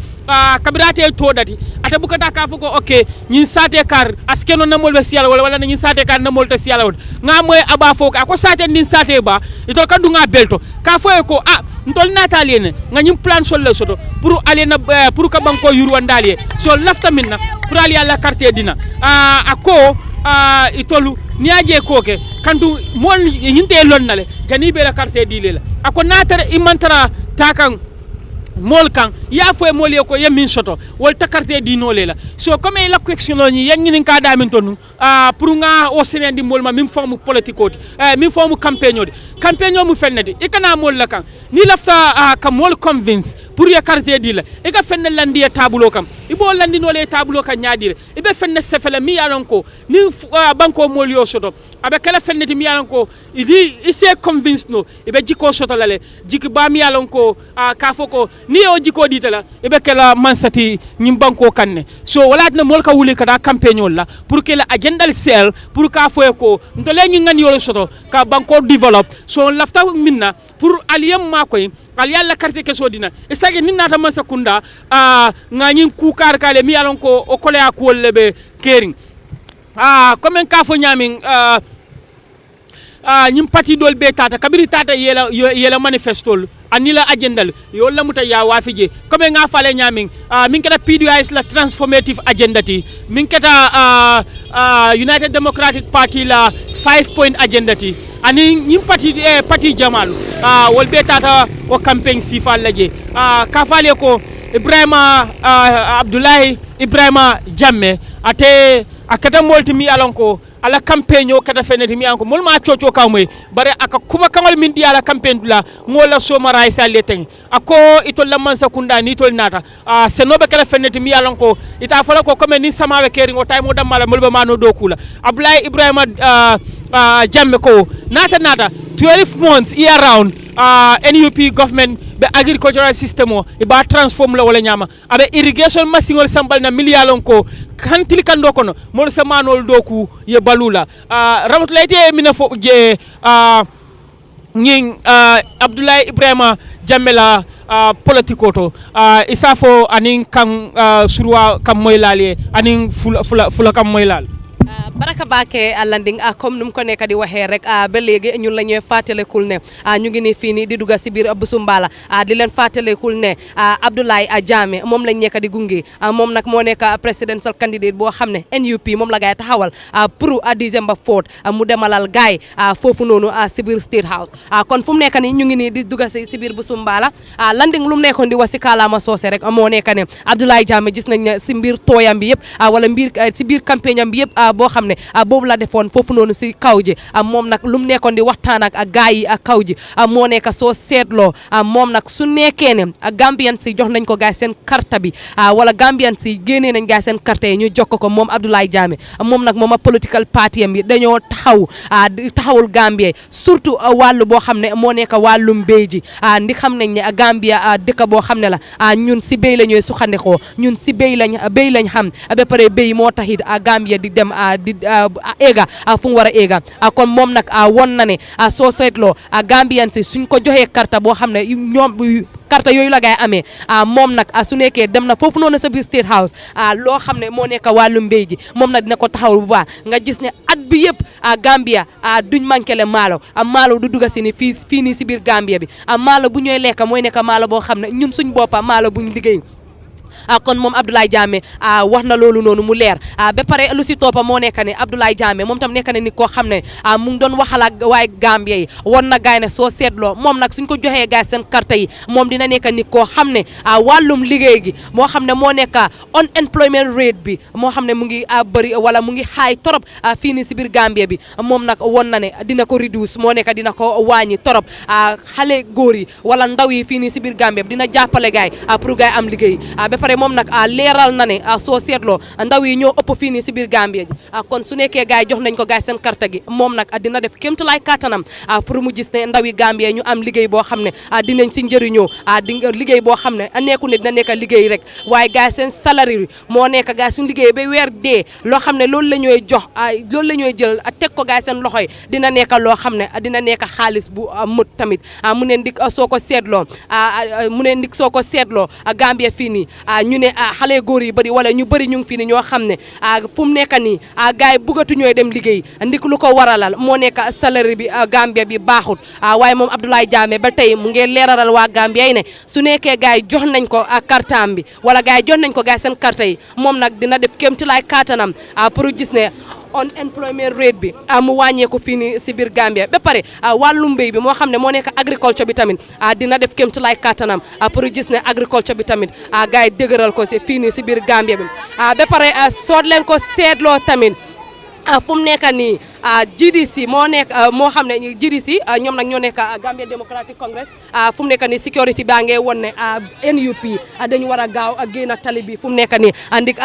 kabirate to dati ata bukata ka fuko okay nyin sate kar askeno na molbe siala wala nyin sate kar na molta siala wot ngamoy aba foko ako sate nin sate ba itol kadu nga belto ka foye ko ntol natalene nga nyim plan sol le soto pour alena pour ka banko yuru wandaliye so lafta minna pour ali alla carte dina ako itolu niaje koke kandu mol yinte lonnale jani be la carte dilela ako natara imantara takan mol kan ya fo mol ko yamin soto wol takarte di nolela so comme la question ni yangi ka da min tonu pour nga o senendi mol ma min forme politico min forme campagne mu fennedi ikana mol la kan ni lafta ka mol convince pour ya carte di la e ka fenne landi ya tableau kam ibo landi no le tableau kan nyaadire ibe fenne sefele mi yaron ko ni banko mol yo soto abe kala fennedi mi yaron ko idi ise convince no ibe jiko soto lale jik ba mi yaron ko ka foko ni o jiko ditala ibe kala mansati nyim banko kanne so wala na mol ka wuli kada campagne la pour que la agenda sel pour ka foye ko ntole nyi ngani yoro soto ka banko develop so lafta minna pour aliyam makoy al yalla carte ke sodina e sage ninna ta mansa kunda ngani ku kar kale mi alon ko o kole akol lebe kering comme ka fo nyamin nyim parti dol be tata kabiri tata yela manifestol anila agenda yo lamuta ya wafije comme nga fale nyamin min kata PDOIS la transformative agenda ti min kata United Democratic Party la 5-point agenda ti ani nyim parti Jamal wol be tata o campaign sifal laje ka fale ko Ibrahima Abdoulaye Ibrahima Jammeh ate akata molti mi alon ko ala campaign o kata feneti mi anko mol ma coco kawmoy bare aka kuma kamal min di ala campaign dula ngola somara isa leteng ako itol lamman sakunda ni tol nata senobe kala feneti mi yalanko ita fala ko comme ni samabe keri ngo tay mo damala molbe mano do kula Abdoulaye Ibrahima Jammeh ko nata 12 months year round NUP government be agricultural system o e ba transform la wala nyama abe irrigation machine sambal na miliyalon ko kantili kando kono mo se manol doku ye balula ramatulaite mina fo je ñing Abdoulaye Ibrahima Jammeh la politiko to isafo anin kan surwa kam moy lalé anin fula kam moy lal baraka baake landing comme num ko nekk di waxee rek ba léegi ñun la ñuy fàttalekul ne ñu ngi ni fii nii di dugga si biir Busumbala di leen fàttalekul ne Abdoulaye Jammeh moom lañ nekk di gunge moom nag moo nekk presidential candidate boo xam ne NUP moom la gaay taxawal pour December 4 mu demalal gaay foofu noonu si biir State House kon fu mu nekk ni ñu ngi nii di dugga si biir Busumbala landing lu mu nekkoon di wax si kaalaama soose rek moo nekk ne Abdoulaye Jammeh gis nañ ne si mbir tooyam bi yëpp wala mbir si biir campagne am bi yëpp boo xam ne boobu la defoon foofu noonu si kaw ji moom nag lu mu nekkoon di waxtaan ak gaay yi ak kaw ji moo nekk soo seetloo moom nag su nekkee ne Gambian si jox nañ ko gaay seen carte bi wala Gambian si génnee nañ gaay seen carte yi ñu jokk ko moom Abdoulaye Jammeh moom nag moom a political party am bi dañoo taxawul Gambie surtout wàllu boo xam ne moo nekk wàllum béy ji ndi xam nañ ne Gambia dëkk boo xam ne la ñun si béy la ñooy suxandikoo ñun si béy lañ xam ba pare béy moo taxit Gambia di dem di éega fu mu war a éega kon moom nag won na ne soo seetloo Gambian si suñ ko joxee carte boo xam ne ñoom carte yooyu la gaay amee moom nag su nekkee dem na foofu noonu sa biir State House loo xam ne moo nekk wàllu mbéy ji moom nag dina ko taxawal bu baax nga gis ne at bi yëpp Gambia duñ manqué le maalo du dugga si ni fii nii si biir Gambia bi maalo bu ñooy lekk mooy nekk maalo boo xam ne ñun suñ boppa maalo buñ liggéey kon moom Abdoulaye Jammeh wax na loolu noonu mu leer ba pare lu si toppa moo nekk ne Abdoulaye Jammeh moom tam nekk ne nit koo xam ne mu ngi doon waxal ak waaye Gambia yi won na gaay ne soo seetloo moom nag suñ ko joxee gaay seen carte yi moom dina nekk nit koo xam ne wàllum liggéey gi moo xam ne moo nekk unemployment rate bi moo xam ne mu ngi bëri wala mu ngi xaay torop fii nii si biir Gambia bi moom nag won na ne dina ko reduce moo nekk dina ko wàññi torop xale góor yi wala ndaw yi fii nii si biir Gambia bi dina jàppale gaay pour gaay am liggéey ba pare moom nag leeral na ne soo seetloo ndaw yi ñoo ëpp fii nii si biir Gambia ji kon su nekkee gaay jox nañ ko gaay seen carte gi moom nag dina def kéemtalaay kàttanam pour mu gis ne ndaw yi Gambia ñu am liggéey boo xam ne dinañ si njëriñoo di liggéey boo xam ne nekku ne dina nekk liggéey rek waaye gaay seen salary moo nekk gaay suñu liggéey ba weer dee loo xam ne loolu la ñooy jox loolu la ñooy jël teg ko gaay seen loxo yi dina nekk loo xam ne dina nekk xaalis bu mët tamit mu ne ndik soo ko seetloo Gambia fii nii ñu ne xale góor yi bëri wala ñu bëri ñu ngi fi ni ñoo xam ne fu mu nekk nii gars yi buggatu ñooy dem liggéey ndik lu ko waralal moo nekk salaire bi Gambia bi baaxut waaye moom Abdoulaye Jammeh ba tey mu ngi leeralal waa Gambia yi ne su nekkee gars yi jox nañ ko kartaam bi wala gars yi jox nañ ko gars seen carte yi moom nag dina def kéemtalaay kàttanam pour gis ne unemployment rate bi mu wàññeeku fii nii si biir Gambia ba pare wàllum mbéy bi moo xam ne moo nekk agriculture bi tamit dina def kéemtalaay kàttanam pour gis ne agriculture bi tamit gars yi dëgëral ko si fii nii si biir Gambia bi ba pare soo leen ko seetloo tamit fu mu nekk nii GDC moo xam ne GDC ñoom nag ñoo nekk Gambia Democratic Congress fu mu nekk nii sécurité baa ngee won ne NUP dañu war a gaaw a génn tali bi fu mu nekk nii ndik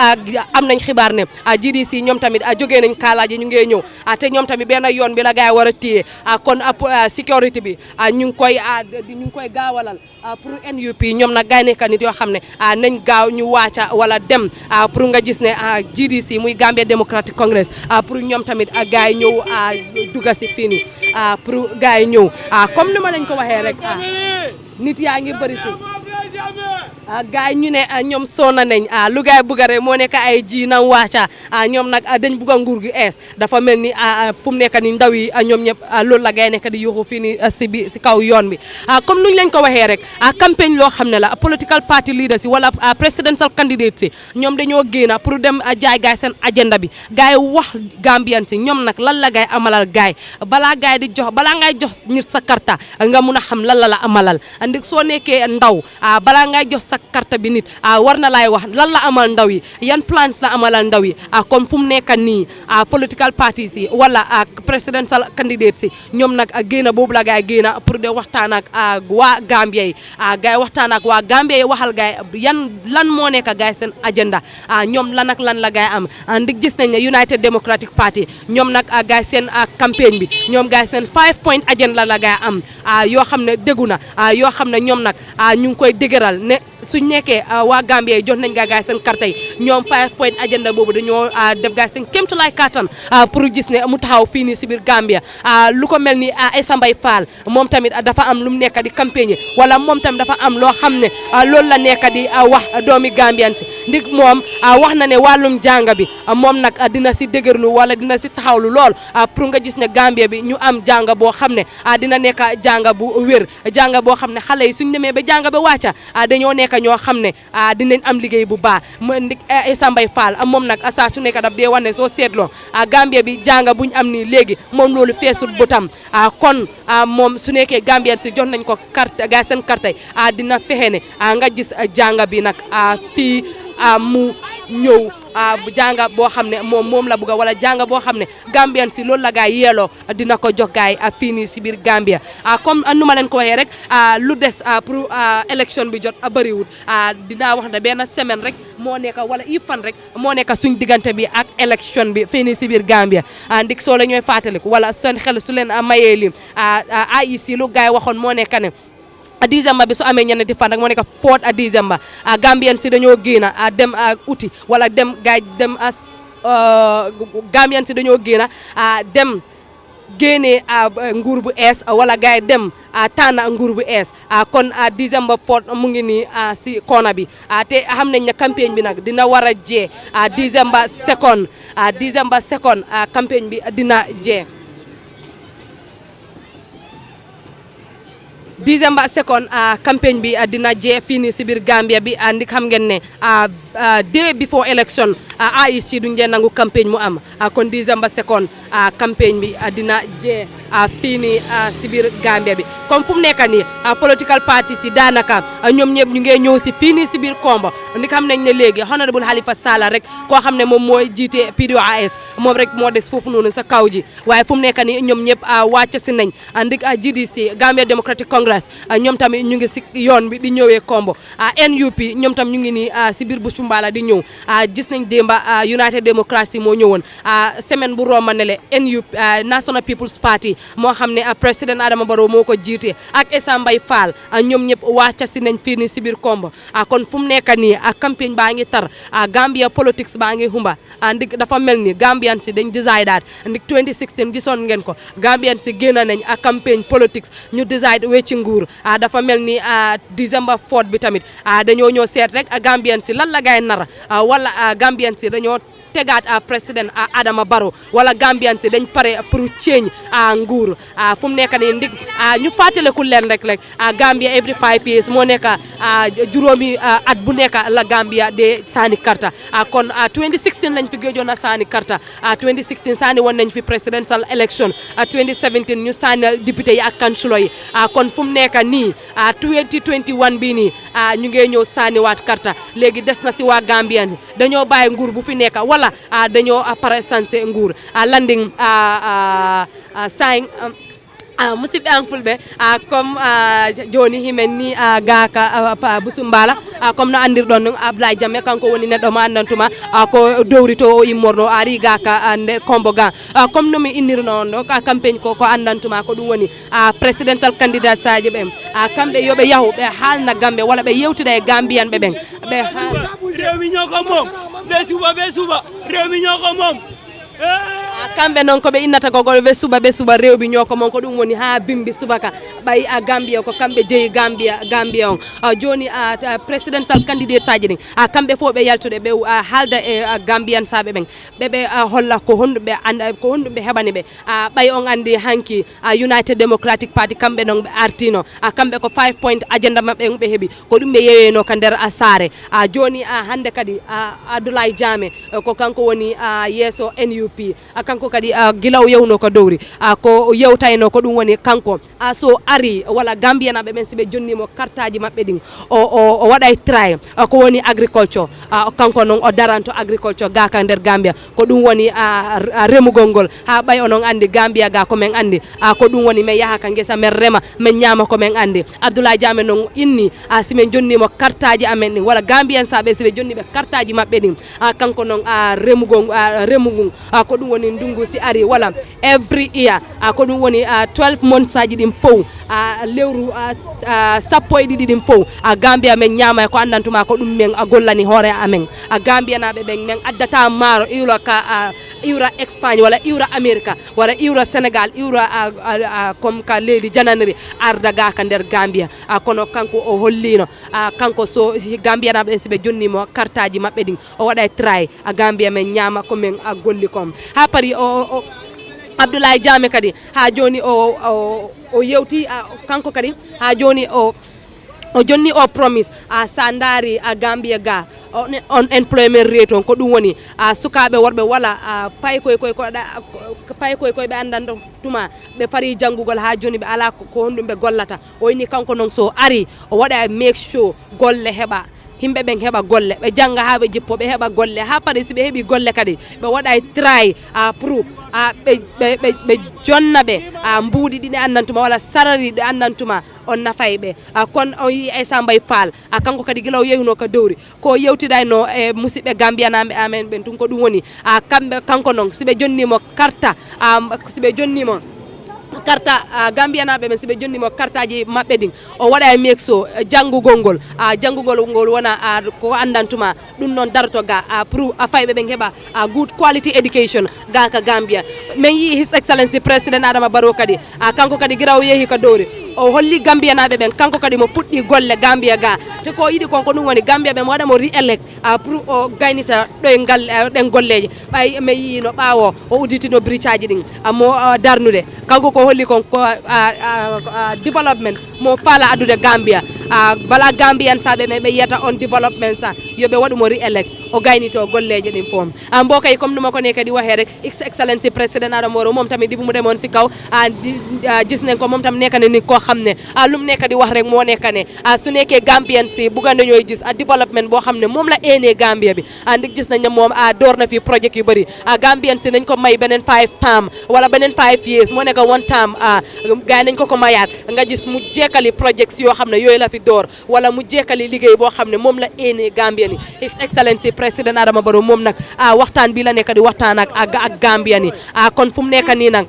am nañ xibaar ne GDC ñoom tamit jógee nañ kaalaaji ñu ngee ñëw te ñoom tamit benn yoon bi la gaay war a téye kon sécurité bi ñu ngi koy gaawalal pour NUP ñoom nag gaay nekk nit yoo xam ne nañ gaaw ñu waaca wala dem pour nga gis ne GDC muy Gambia Democratic Congress pour ñoom tamit gaay ñëw dugga si fii nii pour gars yi ñëw comme ni ma lañ ko waxee rek nit yaa ngi bëri si gars yi ñu ne ñoom soona nañ lu gars yi bugga rek moo nekk ay ji na waaca ñoom nag dañ bugga nguur gi ees dafa mel ni fu mu nekk ni ndaw yi ñoom ñëpp loolu la gars yi nekk di yuuxu fii ni si kaw yoon bi comme nuñ lañ ko waxee rek campagne loo xam ne la political party leaders si wala presidential candidate si ñoom dañoo génn pour dem jaay gaay seen agenda bi gars yi wax Gambian si ñoom nag lan la gaay amalal gaay balaa ngay jox nit sa karta nga mun a xam lan la amalal ndik soo nekkee ndaw balaa ngay jox sa carte bi nit war na laay wax lan la amal ndaw yi yan plans la amalal ndaw yi comme fu mu nekk nii political parties yi wala presidential candidates yi ñoom nag génn boobu la gaay génn pour de waxtaan ak waa Gambia yi gaay waxtaan ak waa Gambia yi waxal gaay lan moo nekk gaay seen agenda ñoom lan ak lan la gaay am ndig gis nañ ne United Democratic Party ñoom nag gaay seen campagne bi ñoom gaay seen 5-point agenda la gaay am yoo xam ne déggu na yoo xam ne ñoom nag ñu ngi koy dëgëral ne suñ nekkee waa Gambia jox nañ gaay seen carte yi ñoom 5-point agenda boobu dañoo def gaay seen kéemtulaay kattan pour gis ne mu taxaw fii nii si biir Gambia lu ko mel ni Essa Mbye Fall moom tamit dafa am lu mu nekk di campagne wala moom tamit dafa am loo xam ne loolu la nekk di wax doomi Gambian si ndig moom wax na ne wàllum jàng bi moom nag dina si dëgërlu wala dina si taxawlu lool pour nga gis ne Gambia bi ñu am jàng boo xam ne dina nekk jàng bu wér jàng boo xam ne xale yi suñ demee ba jàng ba wàcca dañoo nekk ñoo xam ne dinañ am liggéey bu baax ndig Essa Mbye Fall moom nag saa su nekk daf dee wax ne soo seetloo Gambia bi jàng buñ am nii léegi moom loolu feesul bëtam kon moom su nekkee Gambien si jox nañ ko carte gaay seen carte dina fexe ne nga gis jàng bi nag fii mu ñëw jàng boo xam ne moom la bëgg wala jàng boo xam ne Gambien si loolu la gaay yeeloo dina ko jox gaay fii nii si biir Gambia comme nu ma leen ko waxee rek lu des pour élection bi jot bëriwul dinaa wax ne benn semaine rek moo nekk wala i fan rek moo nekk suñ diggante bi ak élection bi fii nii si biir Gambia ndik soo la ñooy fàttaliku wala seen xel su leen mayee lim IEC lu gaay waxoon moo nekk ne December bi su amee ñeenti fan rek moo nekk 4 December Gambien si dañoo génn dem uti wala dem gaay dem Gambien si dañoo génn dem génnee nguur bu ees wala gaay dem tànn nguur bu ees kon December 4 mu ngi nii si koona bi te xam nañ ne campagne bi nag dina war a jee December 2 campagne bi dina jee December 2 campagne bi dina jee fii nii si biir Gambia bi ndik xam ngeen ne day before election IEC duñ dee nangu campagne mu am kon December 2 campagne bi dina jee fii nii si biir Gambia bi comme fu mu nekk nii political parties yi daanaka ñoom ñëpp ñu ngi ñëw si fii nii si biir Kombo ndik xam nañ ne léegi honorable Halifa Sallah rek koo xam ne moom mooy jiite PDOIS moom rek moo des foofu noonu sa kaw ji waaye fu mu nekk nii ñoom ñëpp wàcc si nañ ndik GDC Gambia Democratic Congress ñoom tamit ñu ngi si yoon bi di ñëwee Kombo NUP ñoom tam ñu ngi nii si biir Busumbala di ñëw gis nañ démba United Democracy moo ñëwoon semaine bu romba ne le NUP National People's Party moo xam ne président Adama Barrow moo ko jiite ak Essa Mbye Fall ñoom ñëpp wàcca si nañ fii nii si biir Kombo kon fu mu nekk nii campagne baa ngi tar Gambia politics baa ngi humba ndik dafa mel ni Gambian si dañ decide daat ndik 2016 gisoon ngeen ko Gambian si génn nañ campagne politics ñu decide wecci nguur dafa mel ni December 4 bi tamit dañoo ñëw seet rek Gambian si lan la gaay nar wala Gambian si dañoo tegaat président Adama Barrow wala Gambian si dañ pare pour change nguur fu mu nekk nii ndig ñu fàttaliku leen rek Gambia every 5 years moo nekk juróomi at bu nekk la Gambia de saani karta kon 2016 lañ fi géejoon a saani karta 2016 saani woon nañ fi presidential election 2017 ñu saanal député yi ak councilor yi kon fu mu nekk nii 2021 bii nii ñu ngi ñëw saani waat karta léegi des na si waa Gambian dañoo bàyyi nguur bu fi nekk wala dañoo pare sanse nguur landing saying musidɓe an fulɓe comme joni himen ni gaka Busumbala comme no andirɗon non Abdoulaye Jammeh kanko woni neɗɗo mo andantuma ko dowri to o immorno ari gaka nder Kombo ga comme nomi innirno on ɗo campagne ko andantuma ko ɗum woni presidential candidate saji ɓen kamɓe yoɓe yahu ɓe haalna Gambe walla ɓe yewtida e Gambian ɓe ɓen ɓe rewmi ñoko mom ɓe suba rewmi ñoko mom kamɓe noon ko ɓe innata ko ɓe suba rewɓe ñoko mon ko ɗum woni ha bimbi subaka ɓay Gambia ko kamɓe jeeyi Gambia on joni presidential candidate saji ɗin kamɓe fof ɓe yaltude ɓe haalda e Gambian saɓe ɓen ɓeɓe holla ko honɗuɓe anda ko honɗuɓe heɓani ɓe ɓay on andi hanki United Democratic Party kamɓe noon ɓe artino kamɓe ko 5-point agenda mabɓe ɓe heeɓi ko ɗum ɓe yeyeno ka nder saare joni hande kadi Abdoulaye Jammeh ko kanko woni yeeso NUP kanko kadi gilaw yewno ko dowri ko yewtayno ko ɗum woni kanko so ari walla Gambianaɓe ɓen siɓe jonnimo kartaji maɓɓe ɗin o waɗay try ko woni agriculture kanko noon o daranto agriculture ga ka nder Gambia ko ɗum woni remugol ngol ha ɓay onon andi Gambia ga ko men andi ko ɗum woni min yaha ka guesa men rema min ñama ko men andi Abdoulaye Jammeh noon inni simin jonnimo kartaji amen ɗin walla Gambian saɓe siɓe jonniɓe kartaji maɓɓe ɗin kanko noon remugol ko ɗum woni ndungu si ari walla every year ko ɗum woni 12 months aji ɗin fof lewru sappo e ɗiɗi ɗin fof Gambia men ñama ko andantuma ko ɗum men gollani hoore amen Gambianaɓe ɓen men addata maaro iwra ka iwra Espagne walla iwra America walla iwra Sénégal iwra comme ka leydi jananiri arda ga ka nder Gambia kono kanko o hollino kanko so Gambianaɓe ɓen siɓe jonnimo kartaji maɓɓe ɗin o waɗay try Gambia men ñama ko men golli kom ha pari Abdoulaye Jammeh kadi ha joni o yewti kanko kadi ha joni o jonni o promise sa ndaari Gambia ga on employment rate on ko ɗum woni sukaɓe worɓe walla pay koye ɓe andan tuma ɓe pari janggugol ha joni ɓe ala ko honɗum ɓe gollata o inni kanko noon so ari o waɗa make sure golle heɓa himɓe ɓen heɓa golle ɓe jangga ha ɓe jippo ɓe heɓa golle ha paɗe si ɓe heeɓi golle kadi ɓe waɗay try pour ɓe jonna ɓe mbuuɗi ɗi ɗe andantuma walla sarari ɗe andantuma on nafay ɓe kono on yi Aissa Mbaye Fall kanko kadi gilaw yeyno ko dowri ko yewtidayno e musidɓe Gambianaɓe amen ɓen tun ko ɗum woni kamɓe kanko noon siɓe jonnimo karta siɓe jonnimo karta Gambianaɓe ɓen siɓe jonnimo kartaji maɓɓe ɗin o waɗa e make so janggugol ngol janggugol ngol wona ko andantuma ɗum noon darto ga pour fayɓe ɓen heɓa good quality education ga ka Gambia min yi His Excellency President Adama Barrow kadi kanko kadi giraw yeehi ko dowri o holli Gambianaɓe ɓen kanko kadi mo fuɗɗi golle Gambia ga te ko yiɗi kon ko ɗum woni Gambia ɓen waɗa mo re-elect pour o gaynita ɗen golleje ɓay mi yino ɓaawo o udditino bridge aji ɗin mo darnude kanko ko holli kon ko development mo faala addude Gambia bala Gambian saɓe ɓe yiyata on development sa yoɓe waɗu mo re-elect o gaynito golleje ɗin fof mbo kay comme numa ko ne kadi waxe rek His Excellency President Adama Barrow moom tamit dibu mu demoon si kaw gis nañ ko moom tam nekk ne ni koo xam ne lu mu nekk di wax rek moo nekk ne su nekkee Gambian si bugga nañooy gis développement boo xam ne moom la eenee Gambia bi ndik gis nañ ne moom door na fi projet yu bëri Gambian si nañ ko may beneen 5 term wala beneen 5 years moo nekk 1 term gars yi nañ ko mayaat nga gis mu jekkali projets yoo xam ne yooyu la fi door wala mu jekkali liggéey boo xam ne moom la eenee Gambia ni His Excellency President Adama Barrow moom nag waxtaan bi la nekk di waxtaan ak Gambia ni kon fu mu nekk nii nag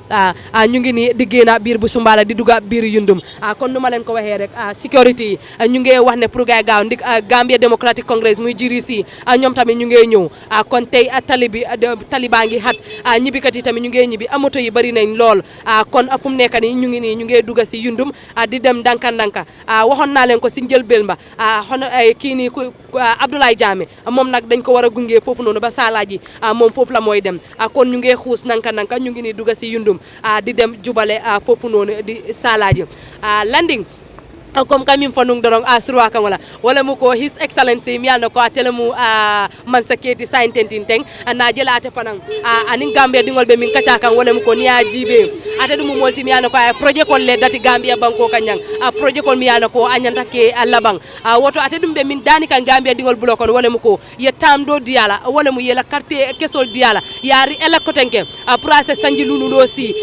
ñu ngi nii di génn biir bu Sumbala di dugg biir Yundum kon nu ma leen ko waxee rek sécurité yi ñu ngi wax ne pour gay gaaw ndik Gambia Democratic Congress muy GDC ñoom tamit ñu ngi ñëw kon tey talibaa ngi xat ñibbikat yi tamit ñu ngi ñibbi moto yi bari nañ lool kon fu mu nekk nii ñu ngi dugg si Yundum di dem ndanka waxoon naa leen ko si njëlbéen ba kii nii Abdoulaye Jammeh moom nag dañ ko war a gunge foofu noonu ba Salaaji moom foofu la mooy dem kon ñu ngi xuus nanka ñu ngi nii dugg si Yundum di dem jubale foofu noonu di Salaaji landing comme kamin fanung dorong surwa kan wala mu ko His Excellency mi yalno ko atelemu man saketi saintentin teng na jelate fanang anin Gambia dingol be min kacha kan wala mu ko niya jibe ate dum molti mi yalno ko projet kon le dati Gambia banko kanyang projet kon mi yalno ko anyanta ke labang woto ate dum be min dani kan Gambia dingol blokon wala mu ko yetam do diala wala mu yela carte kesol diala yari elakotenke pour ase sanji lulu do si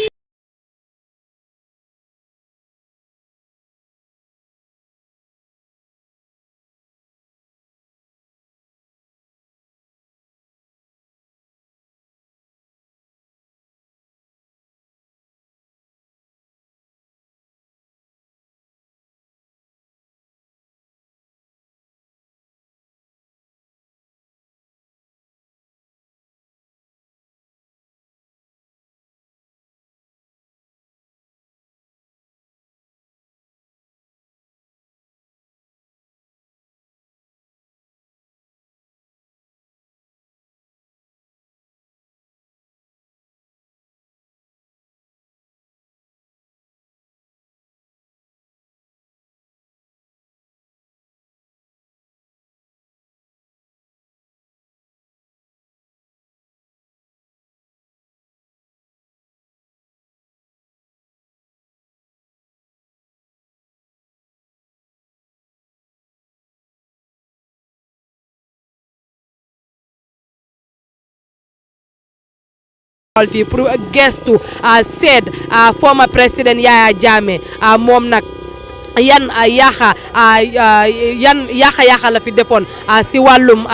fii pour gestu said former president Yaya Jammeh moom nag yan yaaxa la fi defoon si wàllum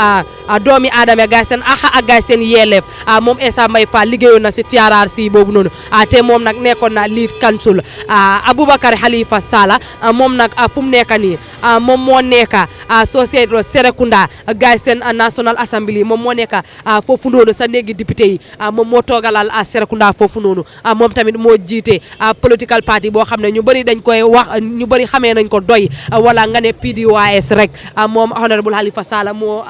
doomi aadama gaay seen ak gaay seen yelleef moom Essa Mbye Fall liggéeyoon na si TRRC boobu noonu te moom nag nekkoon na lead counsel Aboubacar Halifa Sallah moom nag fu mu nekk nii moom moo nekk Société Serekunda gaay seen National Assembly moom moo nekk foofu noonu sa néegi député yi moom moo toogalal Serekunda foofu noonu moom tamit moo jiite political party boo xam ne ñu bëri dañ koy wax ñu bëri xamee nañ ko doy wala nga ne PDOIS rek moom honorable Halifa Sallah moo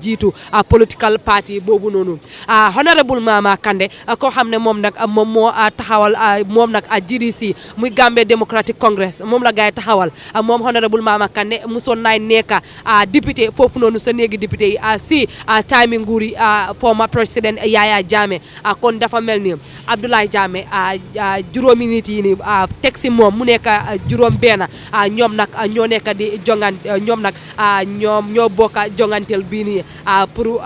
jiitu political party boobu noonu honorable Mama Kandeh koo xam ne moom nag moom moo taxawal moom nag GDC muy Gambia Democratic Congress moom la gaay taxawal moom honorable Mama Kandeh musoon naay nekk député foofu noonu sa néegi député yi si time nguuri former président Yaya Jammeh kon dafa mel ni Abdoulaye Jammeh juróomi nit yi ni teg si moom mu nekk juróom benn ñoom nag ñoo nekk di ñoom nag ñoo bokk jonganteel bii nii pour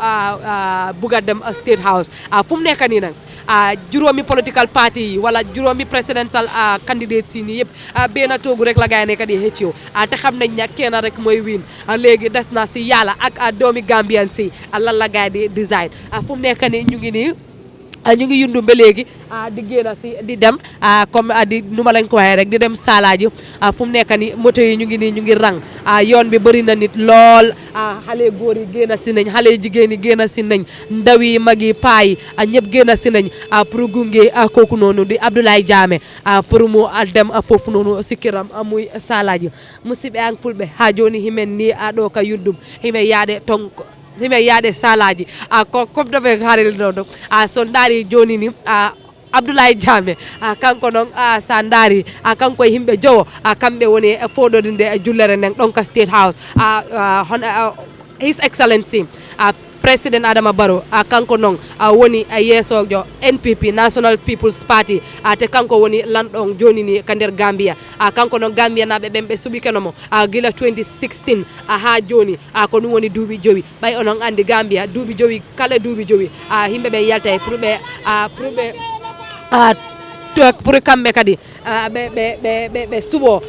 bugg a dem State House fu mu nekk nii nag juróomi political party yi wala juróomi presidential candidates yi nii yëpp benn toogu rek la gaay nekk di xëccoo te xam nañ ne kenn rek mooy win léegi des na si yàlla ak doomi Gambian si lan la gaay di design fu mu nekk nii ñu ngi yundum ba léegi di génn si di dem comme di nu ma lañ ko waxee rek di dem Salaaji fu mu nekk ni moto yi ñu ngi rang yoon bi bëri na nit lool xale góor yi génn si nañ xale jigéen yi génn si nañ ndaw yi mag yi paa yi ñëpp génn si nañ pour gunge kooku noonu di Abdoulaye Jammeh pour mu dem foofu noonu si kiram muy Salaaji musidɓe an fulɓe ha joni himen ni ɗo ka yundum hime yaade tonko hime yaade Salaaji ko comme to ɓe haalino ɗo so ndaari joni ni Abdoulaye Jammeh kanko noon sa ndaari kanko e himɓe jowo kamɓe woni foɗode nde jullere nden ɗon ka State House His Excellency President Adama Barrow kanko noon woni yeesojo NPP National People's Party te kanko woni lanɗon joni ni ka nder Gambia kanko noon Gambia naɓe ɓen ɓe suɓikeno mo gila 2016 ha joni ko ɗum woni duuɓi jowi ɓay onon andi Gambia duuɓi jowi kala duuɓi jowi yimɓe ɓen yalta pour ɓe pour kamɓe kadi ɓe suɓo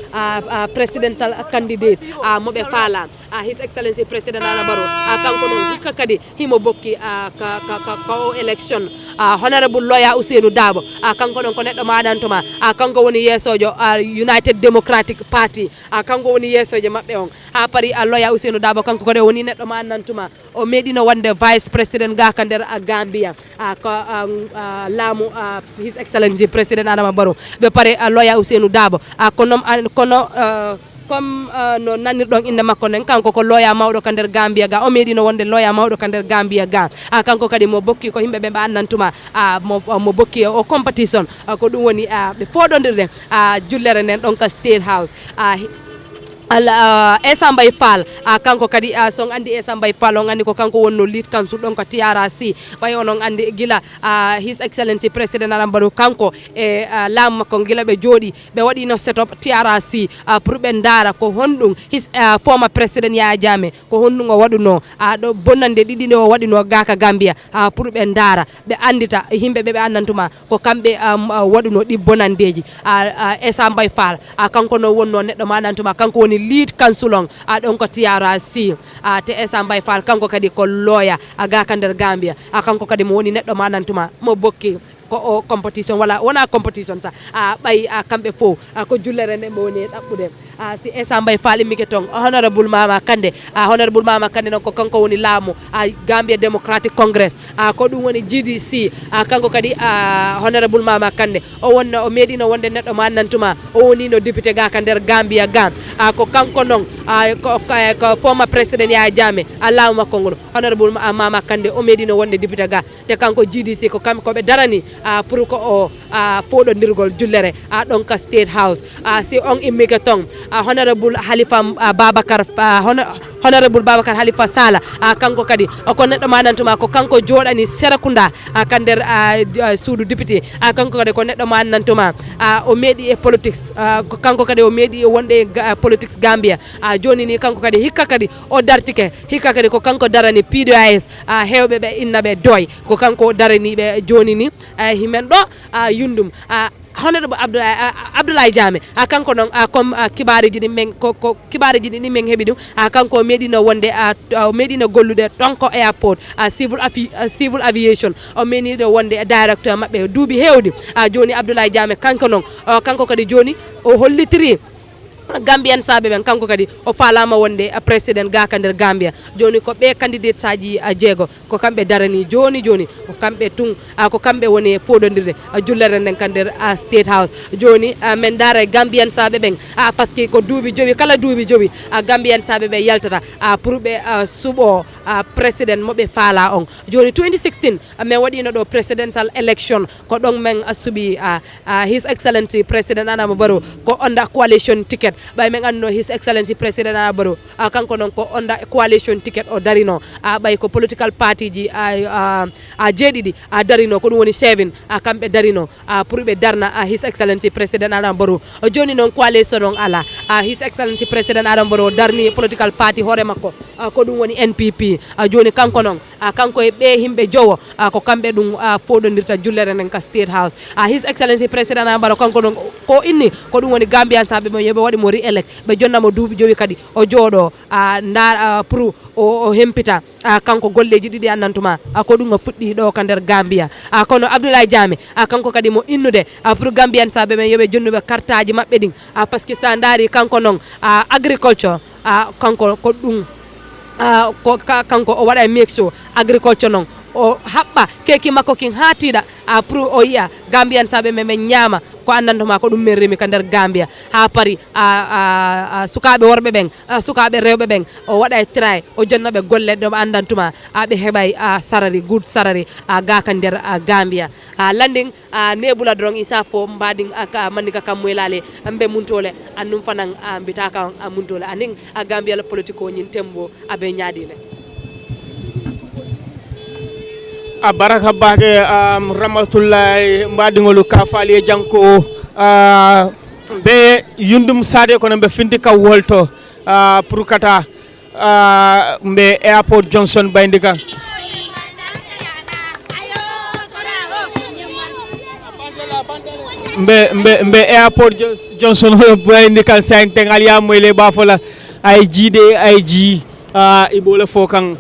presidential candidate mo ɓe faala His Excellency President Adama Barrow kanko noon hikka kadi himo bokki ka o élection honorable lawyer Ousainou Darboe kanko noon ko neɗɗo maɗantoma kanko woni yeesojo United Democratic Party kanko woni yeesojo maɓɓe on ha paari lawyer Ousainou Darboe kanko kadi woni neɗɗo maɗantuma o meɗino wonde vice président ga ka nder Gambia ko laamu His Excellency President Adama Barrow ɓe paare lawyer Ousainou Darboe kono comme no nanirɗon inde makko nen kanko ko lawyer mawɗo ka nder Gambia ga o meɗino wonde lawyer mawɗo ka nder Gambia ga kanko kadi mo bokki ko yimɓe ɓe annantuma mo bokki o competition ko ɗum woni ɓe foɗodirɗen jullere nden ɗon ka State House Essa Mbye Fall kanko kadi son andi Essa Mbye Fall on andi ko kanko wonno lead counsel ɗon ko TRRC ɓay onon andi gila His Excellency President Adama Barrow kanko e laamu makko gila ɓe jooɗi ɓe waɗino set up TRRC pour ɓe ndaara ko honɗum his former President Yaya Jammeh ko honɗum o waɗuno ɗo bonnande ɗiɗi nde o waɗino gaka Gambia pour ɓe ndaara ɓe andita yimɓe ɓe annantuma ko kamɓe waɗuno ɗi bonandeji Essa Mbye Fall kanko no wonno neɗɗo ma annantuma kanko woni lead counsel on ɗon ko TRRC te Essa Mbye Fall kanko kadi ko lawyer ga ka nder Gambia kanko kadi mo woni neɗɗo manantuma mo bokki ko o competition wona competition sa ɓay kamɓe fof ko jullere nde mo woni ɗaɓɓude si Essa Mbye Fall immike toon honorable Mama Kandeh noon ko kanko woni laamu Gambia Democratic Congress ko ɗum woni GDC kanko kadi honorable Mama Kandeh o wonno o meeɗino wonde neɗɗo mo annantuma o wonino député ga ka nder Gambia ga ko kanko noon ko former président Yaya Jammeh laamu makko ngol honorable Mama Kandeh o meeɗino wonde député ga te kanko GDC ko kamɓe koɓe darani pour ko o foɗodirgol jullere ɗon ka State House si on immike toon honorable Halifa Babacar honorable Babacar Halifa Sallah kanko kadi ko neddo manantuma ko kanko jodani Serakunda kander suudu député kanko kadi ko neddo manantuma o meedi e politics ko kanko kadi o meedi wonde politics Gambia joni ni kanko kadi hikka kadi o dartike hikka kadi ko kanko darani PDOIS hewbe be innabe doy ko kanko darani be joni ni himen do yundum honorable Abdoulaye Jammeh kanko non comme kibaari jidi men ko kibaari jidi ni men hebi dum kanko medina wonde medina gollude tonko airport civil aviation o menide wonde directeur mabbe duubi hewdi joni Abdoulaye Jammeh kanko non kanko kadi joni o hollitiri Gambian sabe ben kanko kadi o falama wonde president ga kander Gambia joni ko be candidate saji jeego ko kambe darani joni ko kambe tun ko kambe woni fodondirde jullere nden kander State House joni men dara Gambian sabe ben parce que ko duubi jowi kala duubi jowi Gambian sabe be yaltata pour be subo president mo be fala on joni 2016 men wadino do presidential election ko don men subi his excellency president Adama Barrow ko onda coalition ticket bay men anno his excellency president Barrow kanko non ko onda coalition ticket o darino bay ko political party ji jedidi darino ko dum woni 7 kambe darino pour be darna his excellency president Adama Barrow joni non coalition on ala his excellency president Adama Barrow darni political party hore makko ko dum woni NPP joni kanko non kanko e be himbe jowo ko kambe dum fodondirta jullere nen ka State House his excellency president Adama Barrow kanko non ko inni ko dum woni Gambian sabe mo yobe wadi mo re-elect be jonnamo duubi jowi kadi o joodo ndar pour o hempita kanko golleji didi annantuma ko dum fuddi do ka der Gambia kono Abdoulaye Jammeh kanko kadi mo innude pour Gambian sabe men yobe jonnube kartaaji mabbe din parce que sa ndari kanko non agriculture kanko ko dum ko kanko o wada make sure agriculture non o habba keki makko kin hatida pour o yiya Gambian sabe men nyama ko andantuma ko dum merremi ka der Gambia pari sukabe worbe ben sukabe rewbe ben o wada try o jonnabe golle do andantuma be hebay sarari good sarari ga ka der Gambia landing nebula drong isa fo mbading aka mandika kam moylale ambe muntole annum fanan bitaka muntole aning Gambia la politiko nyin tembo abe nyaadile baraka bake rahmatullahi mbadingolu ka faali janko be yundum sade kono be findi ka wolto pour kata be airport Johnson bayndika be airport Johnson bayndika sante ngaliya moyle bafola ay jide ay ji ibola fokan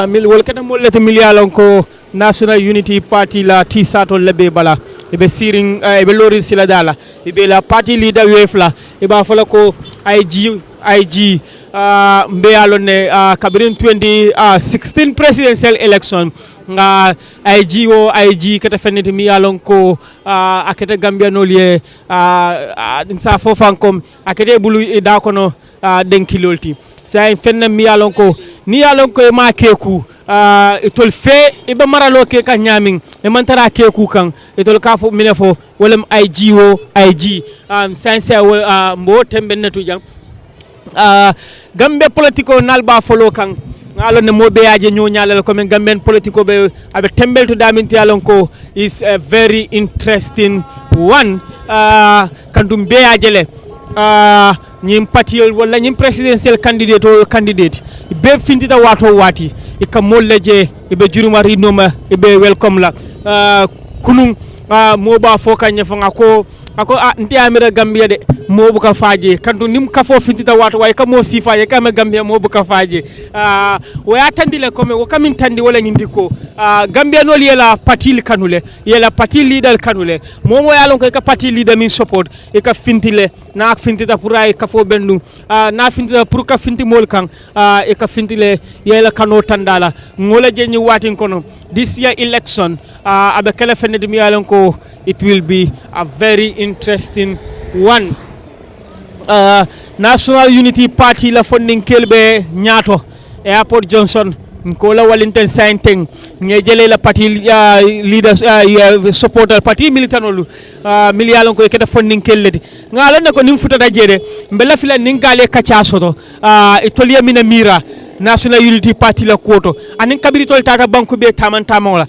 mil wol kata mollete milyalon ko National Unity Party la tisato lebe bala ibe siring ibe lori sila dala ibe la party leader wefla iba fola ko IG mbe alone kabirin 2016 presidential election IG kata fenete mi alon ko akete Gambia nolie sa fofankom akete bulu da kono denkilolti sa fenne mi alon ko ni alon ko ma keku itol fe ibe maralo ke ka nyamin e mantara keku kan itol ka fo minefo wolem IG sanse mbo tembe netu jang Gambe politiko nalba folo kan ngalo ne mobe aje nyonyalal ko men Gamben politiko be abe tembel to daminti alon ko is a very interesting one kandum be ajele nyim patiyol wala nyim presidential candidate be findita wato wati e kam molleje e be juruma rinoma e be welcome la kunun moba foka nyafanga ko ako nti amira Gambia de mo buka faje kanto nim kafo fintita wato way kamo sifaje kama Gambia mo buka faje waya tandile kome wo kamin tandi wala ngindiko Gambia no yela parti kanule yela parti leader kanule momo yalon ko ka parti leader min support e ka fintile na fintita pour ay kafo bendu na fintita pour ka finti mol kan e ka fintile yela kano tandala ngola jenni watin kono this year election abe kala fenede mi yalon ko it will be a very interesting one. National Unity Party la funding kelbe nyato Airport Johnson nkola Wellington Sainteng ngejele la party leaders supporter party militanolu milialon ko keta funding kelledi ngalo ne ko nim futata jede mbela fila ningale kacha soto itolia mina mira National Unity Party la koto anin kabiri tol tata banku be taman tamola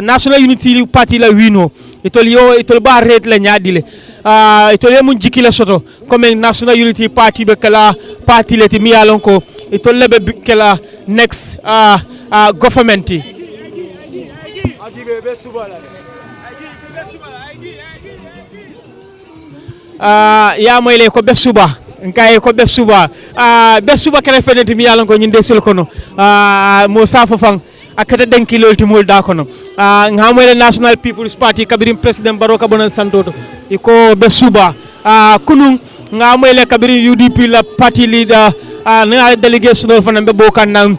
National Unity Party la wino itol ba red la nyaadile itol mun jikila soto comme National Unity Party be kala party leti mi alon ko itol lebe kala next government ya moyle ko be suba nkaye ko be suba kere feneti mi yalan ko nyinde sul kono mo safo fang akata den kilolti mol da kono ngamoyle National People's Party kabirim president Baroka Bonan Santoto iko be suba kunu ngamoyle kabirim UDP la party leader na delegation fana be bokan nan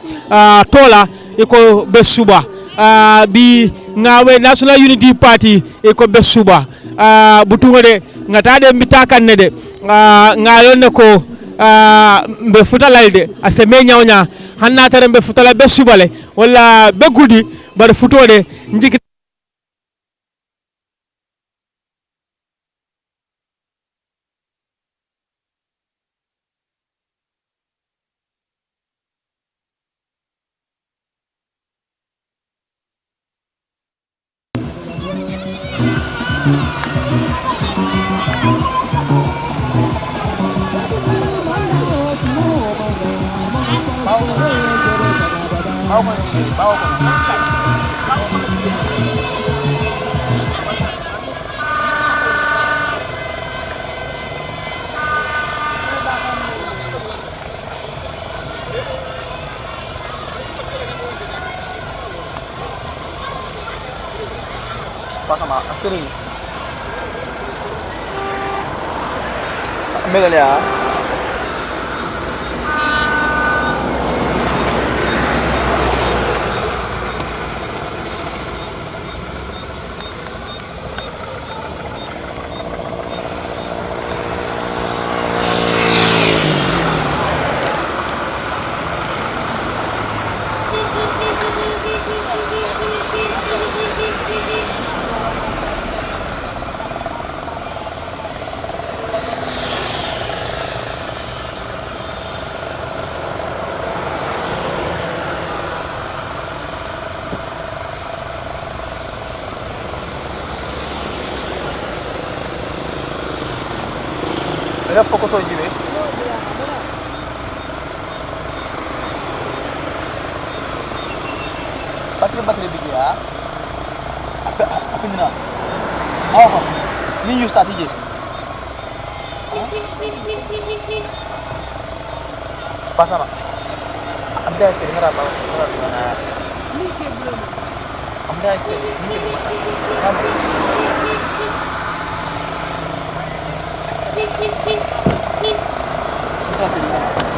tola iko be suba bi ngawe National Unity Party iko be suba butungode ngatade mbitakan ne de ngalone ko be futalalde aseme nyawnya hanna tare be futala be subale wala be gudi bar futode njiki sama askeri medal ya Era poco soy jibe. Battery bigi ya. Apa ni nak? Oh, ni you start je. Pasana. Anda sih dengar apa? Ni ke belum. Anda sih ni ke mana? Kita sedih.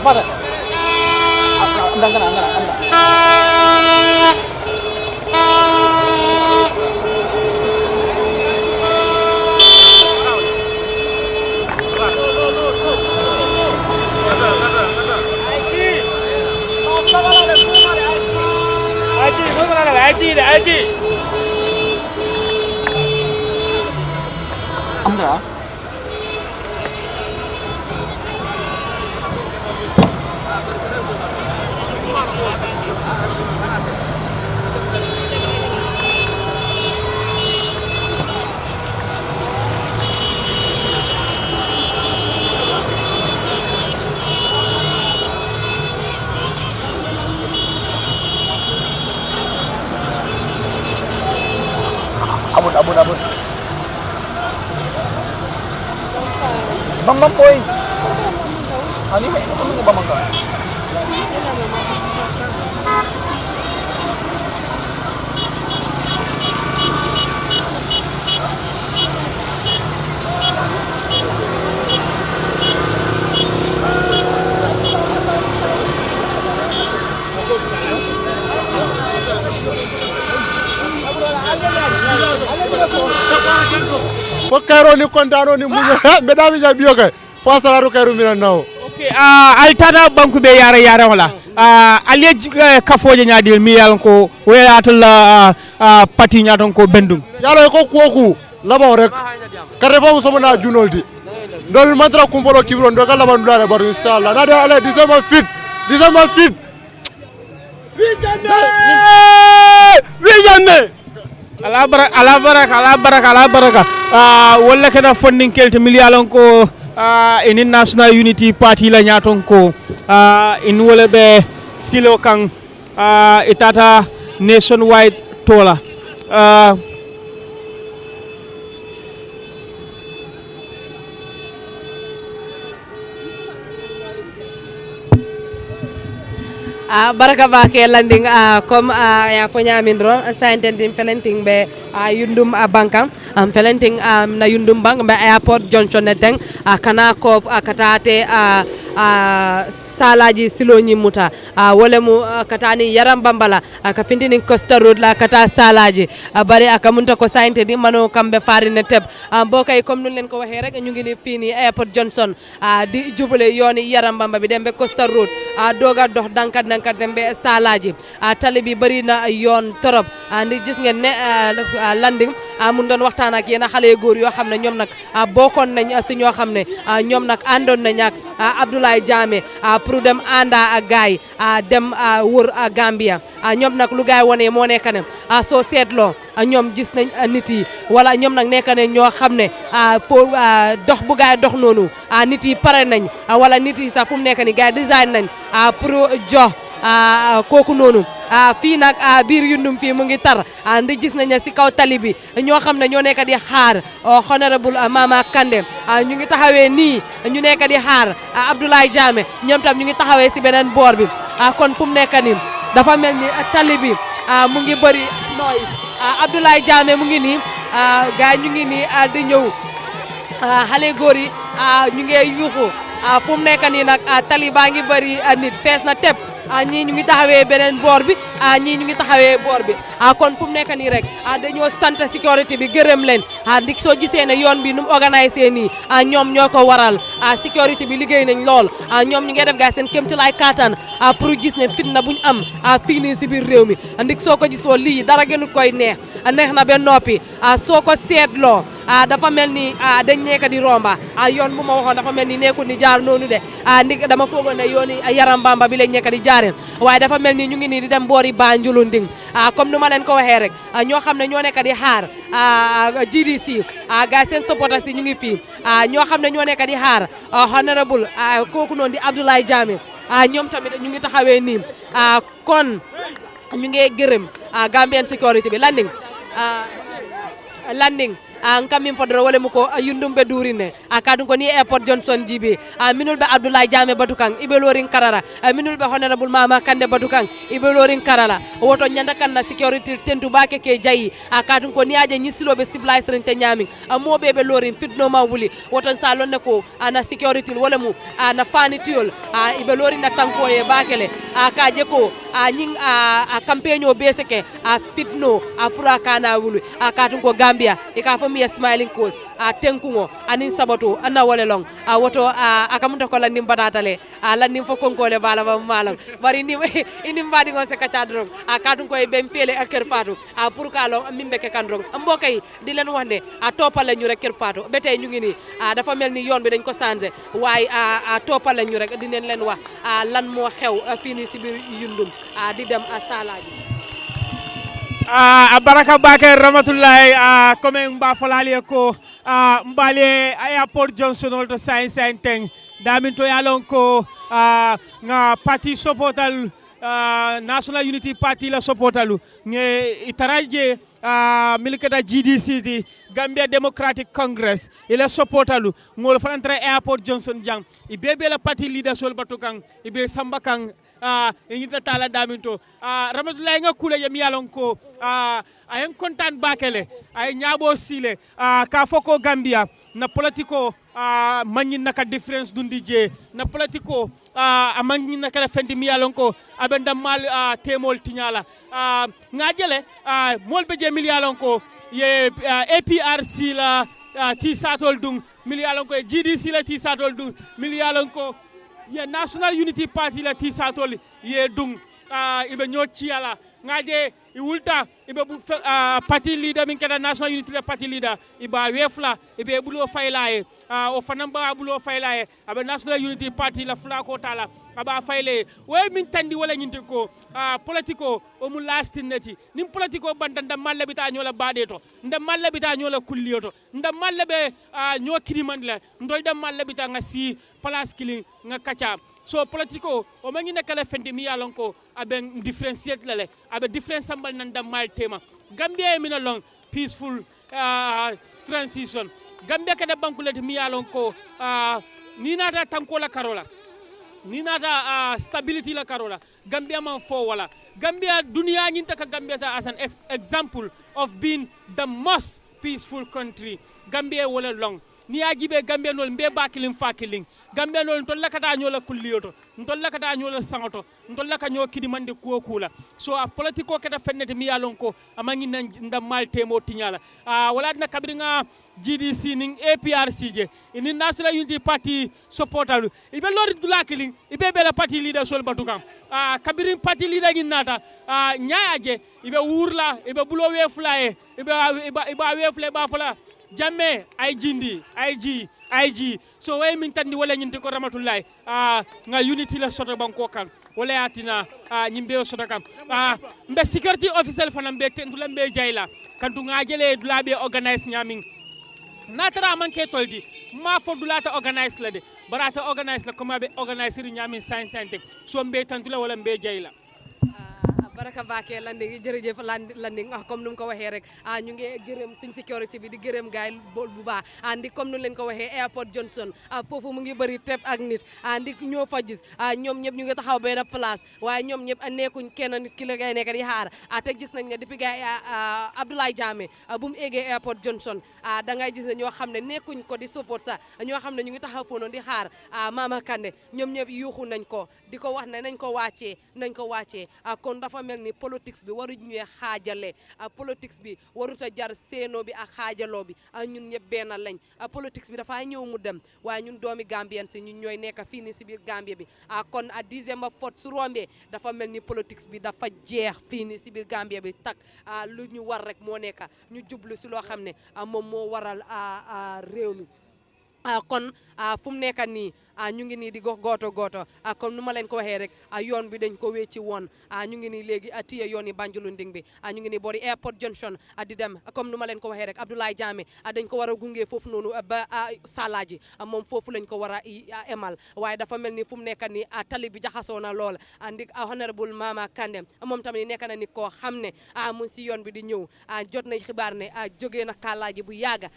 Fata. Angana. Aji. Amra. Abot. Bang boy. Ani may ano ba mangga? Ko kairo ni kontano ni muñu medami ja biyoke fasalaru kairu minan nawo okay altana banku be yara wala alej kafoje nyaadil mi yal ko welatul pati nyaaton ko bendum yalo ko koku labaw rek kare fo so mona junoldi dol mantra kum folo kibron do kala ban dulare bar inshallah na de ale December fit wijanne ala baraka wala kana funding kelte miliyalon ko in national unity party la nyaton ko in wala be silo kan itata nationwide tola baraka bake landing comme ya fo nyamindro saintendim felenting be yundum bankam felenting na yundum bank be airport Johnson neteng kana ko katate salaji siloni muta wolemu katani yaram bambala ka findini Costa Road la kata salaji bari akamunta ko saintedim mano kambe farine teb bokay comme nun len ko waxe rek ñu ngi ni fini airport Johnson di jubule yoni yaram bamba bi dembe Costa Road doga dox dankat dembe salaji tali bi bari na yoon torop ndi gis ngeen ne landing mun doon waxtaan ak yéen xale góor yoo xam ne ñoom nag bokkoon nañ si ñoo xam ne ñoom nag àndoon nañ ak Abdoulaye Jammeh pour dem ànda ak gaay dem wër Gambia ñoom nag lu gaay wone moo nekk ne soo seetloo ñoom gis nañ nit yi wala ñoom nag nekk ne ñoo xam ne fo dox bu gaay dox noonu nit yi pare nañ wala nit yi sax fu mu nekk ni gaay design nañ pour jox kooku noonu fii nag biir yundum fii mu ngi tar ndi gis nañ ne si kaw tali bi ñoo xam ne ñoo nekk di xaar honorable Mama Kandeh ñu ngi taxawee nii ñu nekk di xaar Abdoulaye Jammeh ñoom tam ñu ngi taxawee si beneen boor bi kon fu mu nekk nii dafa mel ni tali bi mu ngi bëri noise Abdoulaye Jammeh mu ngi nii gaay ñu ngi nii di ñëw xale góor yi ñu ngi yuuxu fu mu nekk nii nag tali baa ngi bëri nit fees na tepp ñii ñu ngi taxawee beneen boor bi ñii ñu ngi taxawee boor bi kon fu mu nekk nii rek dañoo sant sécurité bi gërëm leen ndik soo gisee ne yoon bi nu mu organisé nii ñoom ñoo ko waral sécurité bi liggéey nañ lool ñoom ñu ngi def gaay seen kéemtalaay kattan pour gis ne fitna buñ am fii nii si biir réew mi ndik soo ko gisoo lii dara gënu koy neex na ba noppi soo ko seetloo dafa mel ni dañ nekk di romba yoon bu ma waxoon dafa mel ni nekkul ni jaar noonu de ndik dama foogoon ne yooni yaram bamba bi lañ nekk di jaare waaye dafa mel ni ñu ngi nii di dem boori Banjul Nding comme nu ma leen ko waxee rek ñoo xam ne ñoo nekk di xaar GDC gaay seen supporters yi ñu ngi fii ñoo xam ne ñoo nekk di xaar honorable kooku noonu di Abdoulaye Jammeh ñoom tamit ñu ngi taxawee nii kon ñu ngi gërëm Gambian security bi landing kamin podro wala mu ko yundum be durine kadum ko ni airport Johnson jibe minul be Abdoulaye Jammeh Batukan ibe lorin karara minul be honorable Mama Kande Batukan ibe lorin karala woto nyanda kanna security tentu bake ke jayi kadum ko ni aje nyisilo be civilized rente nyami mobe be lorin fitno ma wuli woto salon ne ko ana security wala mu ana fanitiol ibe lorin na tanko e bakele ka je ko nying campaign o beseke fitno pura kana wulu katun ko Gambia e ka fami smiling coast tenkungo anin sabato anna wala long woto akamunta ko landim batatale landim fo konkole bala ba malam bari ni ini mbadi ngo se kacadron katun ko e bem fele ak Fatu pour ka long mimbe ke kandron mbokay di len wande topal ñu rek Kër Fatou betay ñu ngi ni dafa melni yoon bi dañ ko changer waye topal ñu rek di len wax lan mo xew fini ci bir yundum di dem salaaji baraka bake rahmatullahi comme mba folali ko mbale airport Johnson olto sain teng damin to yalon ko nga parti supportal National Unity Party la supportalu nge itaraje milikata GDC di Gambia Democratic Congress ila supportalu ngol fanantra airport Johnson jang ibebe la party leader sol batukan ibe samba kan ingita tala daminto rahmatullahi nga kula yami yalon ko ayen kontan bakele ay nyabo sile ka foko Gambia na politiko manyin naka difference dundi je na politiko manyin naka fenti mi yalon ko abenda mal temol tinyala ngajele molbe je mi yalon ko ye APRC la ti satol dung mi yalon ko GDC la ti satol dung mi yalon ko ye National Unity Party la ti satol ye dung ibe nyochi ala ngaje iwulta ibe party leader min kada National Unity Party leader iba wefla ibe bulo faylaye o fanamba bulo faylaye abe National Unity Party la fla ko tala aba fayle way min tandi wala nyinte ko politiko o mu lastin neti nim politiko bandanda malle bita nyola bade to nda malle bita nyola kulliyo to nda malle be nyo kidimandla ndol da malle bita ngasi place killing nga kacha so politiko o mangi nekala fendi mi yalon ko abe differentiate lale abe difference sambal nanda mal tema Gambia mina long peaceful transition Gambia kada bankulete mi yalon ko ni nata tankola karola ni nata stability la karola Gambia man fo wala Gambia dunia nyinta ka Gambia ta as an example of being the most peaceful country Gambia wala long ni ajibe Gambia nol mbe bakilin fakilin Gambia nol to lakata nyola kulliyoto ntol lakata nyola sangoto ntol laka nyo kidimande kuo kula so a politiko keta fennete mi yalon ko amangi nda mal temo tinyala wala na kabringa GDC ning APRC je ini National Unity Party supportalu ibe lori dulakilin ibe bela party leader sol batukam kabirin party leader ginata nyaaje ibe wurla ibe bulo we flaye ibe we flaye ba fala Jammeh ay jindi IG so way min tandi wala nyinti ko rahmatullahi nga unity la soto banko kan wala yatina nyimbe soto kam mbe security official fanam be tentu lambe jayla kantu nga jele dulabe organize nyaming natara manke toldi ma fo dulata organize la de barata organize la comme be organize ri nyaming sain so mbe tantu la wala mbe jayla baraka bake landing jërëjëf landing comme nu ko waxee rek ñu ngi gërëm suñ sécurité bi di gërëm gaay bu baax andi comme nu leen ko waxee airport Johnson foofu mu ngi bëri trep ak nit andi ñoo fa gis ñoom ñëpp ñu ngi taxaw benn place waaye ñoom ñëpp nekkuñ kenn nit ki la ngay nekk di xaar te gis nañ ne depuis gaay Abdoulaye Jammeh bu mu eggee airport Johnson da ngay gis ne ñoo xam ne nekkuñ ko di support sax ñoo xam ne ñu ngi taxaw foofu di xaar Mama Kandeh ñoom ñëpp yuuxu nañ ko di ko wax ne nañ ko wàccee kon dafa mel ni politique bi waru ñuy xaajale politique bi warut a jar séenoo bi ak xaajaloo bi ñun ñëpp benn lañ politique bi dafa ñëw mu dem waaye ñun doomi Gambien si ñun ñooy nekk fii nii si biir Gambie bi kon a December 4 su rombee dafa mel ni politique bi dafa jeex fii nii si biir Gambie bi tak lu ñu war rek moo nekk ñu jublu si loo xam ne moom moo waral réew mi kon fu mu nekk nii ñu ngi nii di gooto comme nu ma leen ko waxee rek yoon bi dañ ko wécci woon ñu ngi nii léegi tiye yoon yi Banjulunding bi ñu ngi nii boori airport junction di dem comme nu ma leen ko waxee rek Abdoulaye Jammeh dañ ko war a gunge foofu noonu ba Salaaji moom foofu lañ ko war a emal waaye dafa mel ni fu mu nekk nii tali bi jaxasoo na lool ndik honorable Mama Kandeh moom tamit nekk na ni koo xam ne mu si yoon bi di ñëw jot nañ xibaar ne jógee na Kaalaaji bu yàgga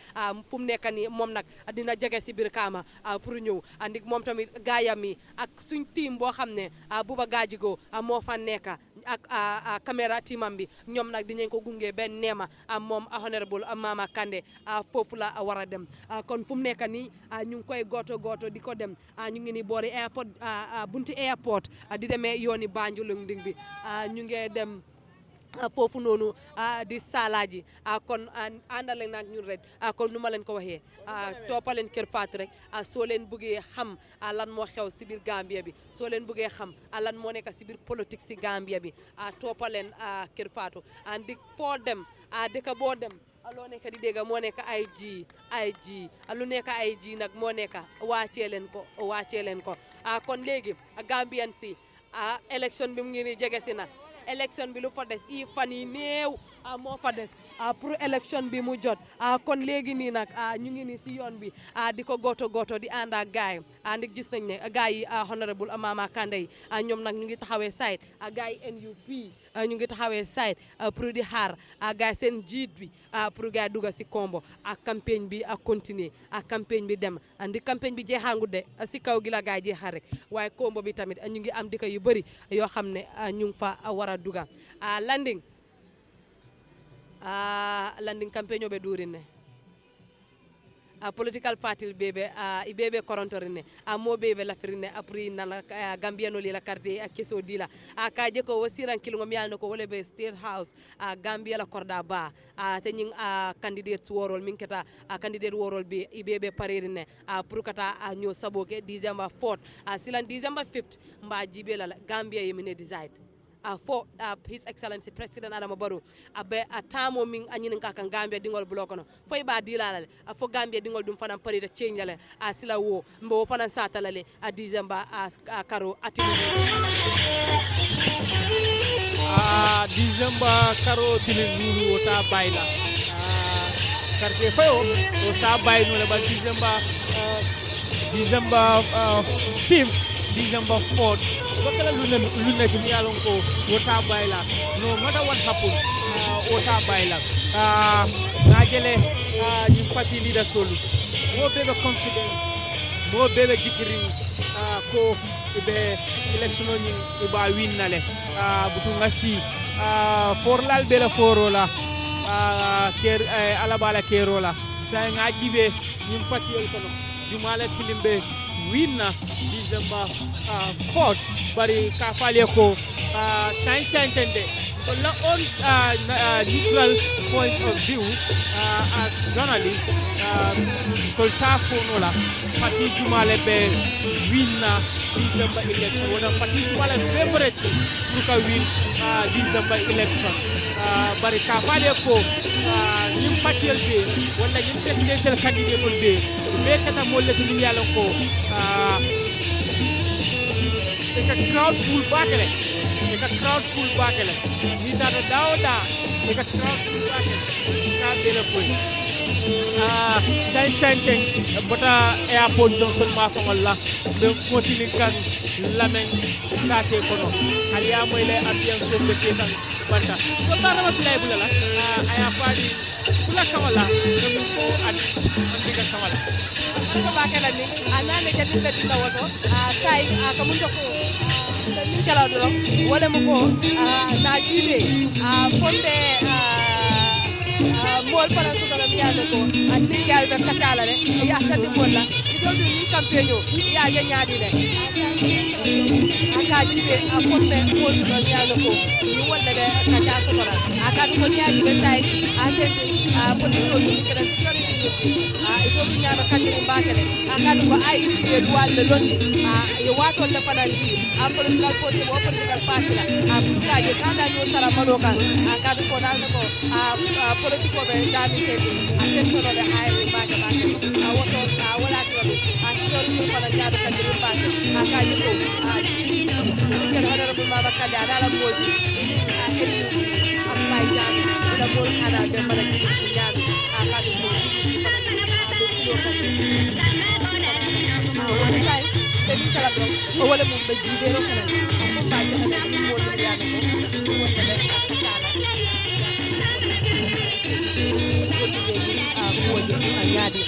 fu mu nekk nii moom nag dina jege si biir Kaama pour ñëw ndik moom tamit gaayam yi ak suñ team boo xam ne Buba Gajigo moo fa nekk ak caméra teamam bi ñoom nag dinañ ko gunge benn neema moom honorable Mama Kandeh foofu la war a dem kon fu mu nekk nii ñu ngi koy gooto di ko dem ñu ngi ni boori airport bunti airport di demee yooni Banjulunding bi ñu ngi dem foofu noonu di Salaaji kon àndale nag ñun rek kon nu ma leen ko waxee toppaleen Kër Fatou rek soo leen bëggee xam lan moo xew si biir Gambia bi soo leen bëggee xam lan moo nekk si biir politique si Gambia bi toppaleen Kër Fatou ndik foo dem dëkk boo dem loo nekk di dégg moo nekk IG lu nekk IG nag moo nekk wàccee leen ko kon léegi Gambian si élection bi mu ngi ni jege si na élection bi lu fa des i fan yi néew moo fa des pour élection bi mu jot kon léegi nii nag ñu ngi ni si yoon bi di ko gooto di ànd ak gaay ndik gis nañ ne gaay yi honorable Mama Kandeh yi ñoom nag ñu ngi taxawee side gaay yi NUP ñu ngi taxawee side pour di xaar gaay seen jiit bi pour gaay dugga si kombo ak campagne bi ak continuer ak campagne bi dem ndik campagne bi jeexangu de si kaw gi la gaay jeexal rek waaye kombo bi tamit ñu ngi am dëkk yu bëri yoo xam ne ñu ngi fa war a dugga landing campaign oɓe ɗurinne political party bebe korontorine mo bebe lafirine après nana gambiano lila carte keso dila kaje ko wasiran kilgo mi yalno ko wole be state house gambia la korda ba te ñing candidate worol min keta candidate worol be bebe parerine pour kata ño saboke December 4th silan December 5th mba jibe la gambia yemine decide for His Excellency President Adama Barrow abe atamo min anyinin kaka Gambia dingol blokono foy ba dilala fo Gambia dingol dum fanan parida change la sila wo mbo fanan satalale December karo ati December karo tilizulu wota bayla carte fayo o sa bayno le ba December 5th December 4th wakala lu nekk ni yalon ko wota bayla no matter what happen wota bayla ngajele ni party leader solu mo bebe confidence mo bebe jikiri ko be election ni ba win nale butu ngasi forlal be la forola ker alabala kerola sa ngajibe ni party yol kono jumala filimbe winna December 4th bari ka fale ko saintende so la on neutral point of view as journalist kolta fonola parti jumale be winna December election wona parti wala favorite pour ka win December election bari ka fale ko ñim parti be wala ñim presidential candidate be kata molle to ni yalla ko eka crowd full bakele ni tata dawda eka crowd full bakele ka bele ko saint bota airport Johnson ma fa wala be kotili kan lamen sate kono aliya moyle ambiance so be ketan banta so dara ma play bulala aya fadi kula kawala do ko adi diga kawala ko bakela ni anane jadi be dina woto sai ko mun ko min kala do wala mo ko na jibe fonde mol para so dara biya ko andi gal be katala le ya tandi bolla do ni campagne ya je nyaadi le aka jibe fonde mol so dara biya ko ni wala be kata so dara aka ko nyaadi be sai atende police ko ni kala ito nyama kadiri bakale akadu ko IEC e duwalde londi e wato le panandi political party o political party la kaje kala nyo tara maloka akadu ko dalde ko political be dami tedi attention de IEC bakale woto wala ko min fana jaabe kandiru baake akaji ko ken honorable mama kadi adala moji heli apply jaabe ila bol kada be fana jaabe akaji ko Tadi kala dong, wala mo ba jibero kana? Ako ba jana na mo mo yan ko? Wala na kala. Ko di anyadi.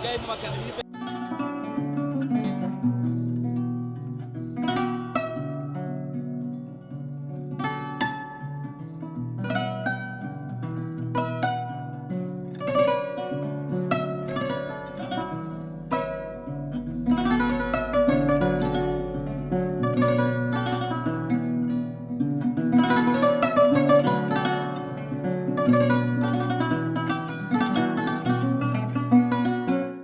Gay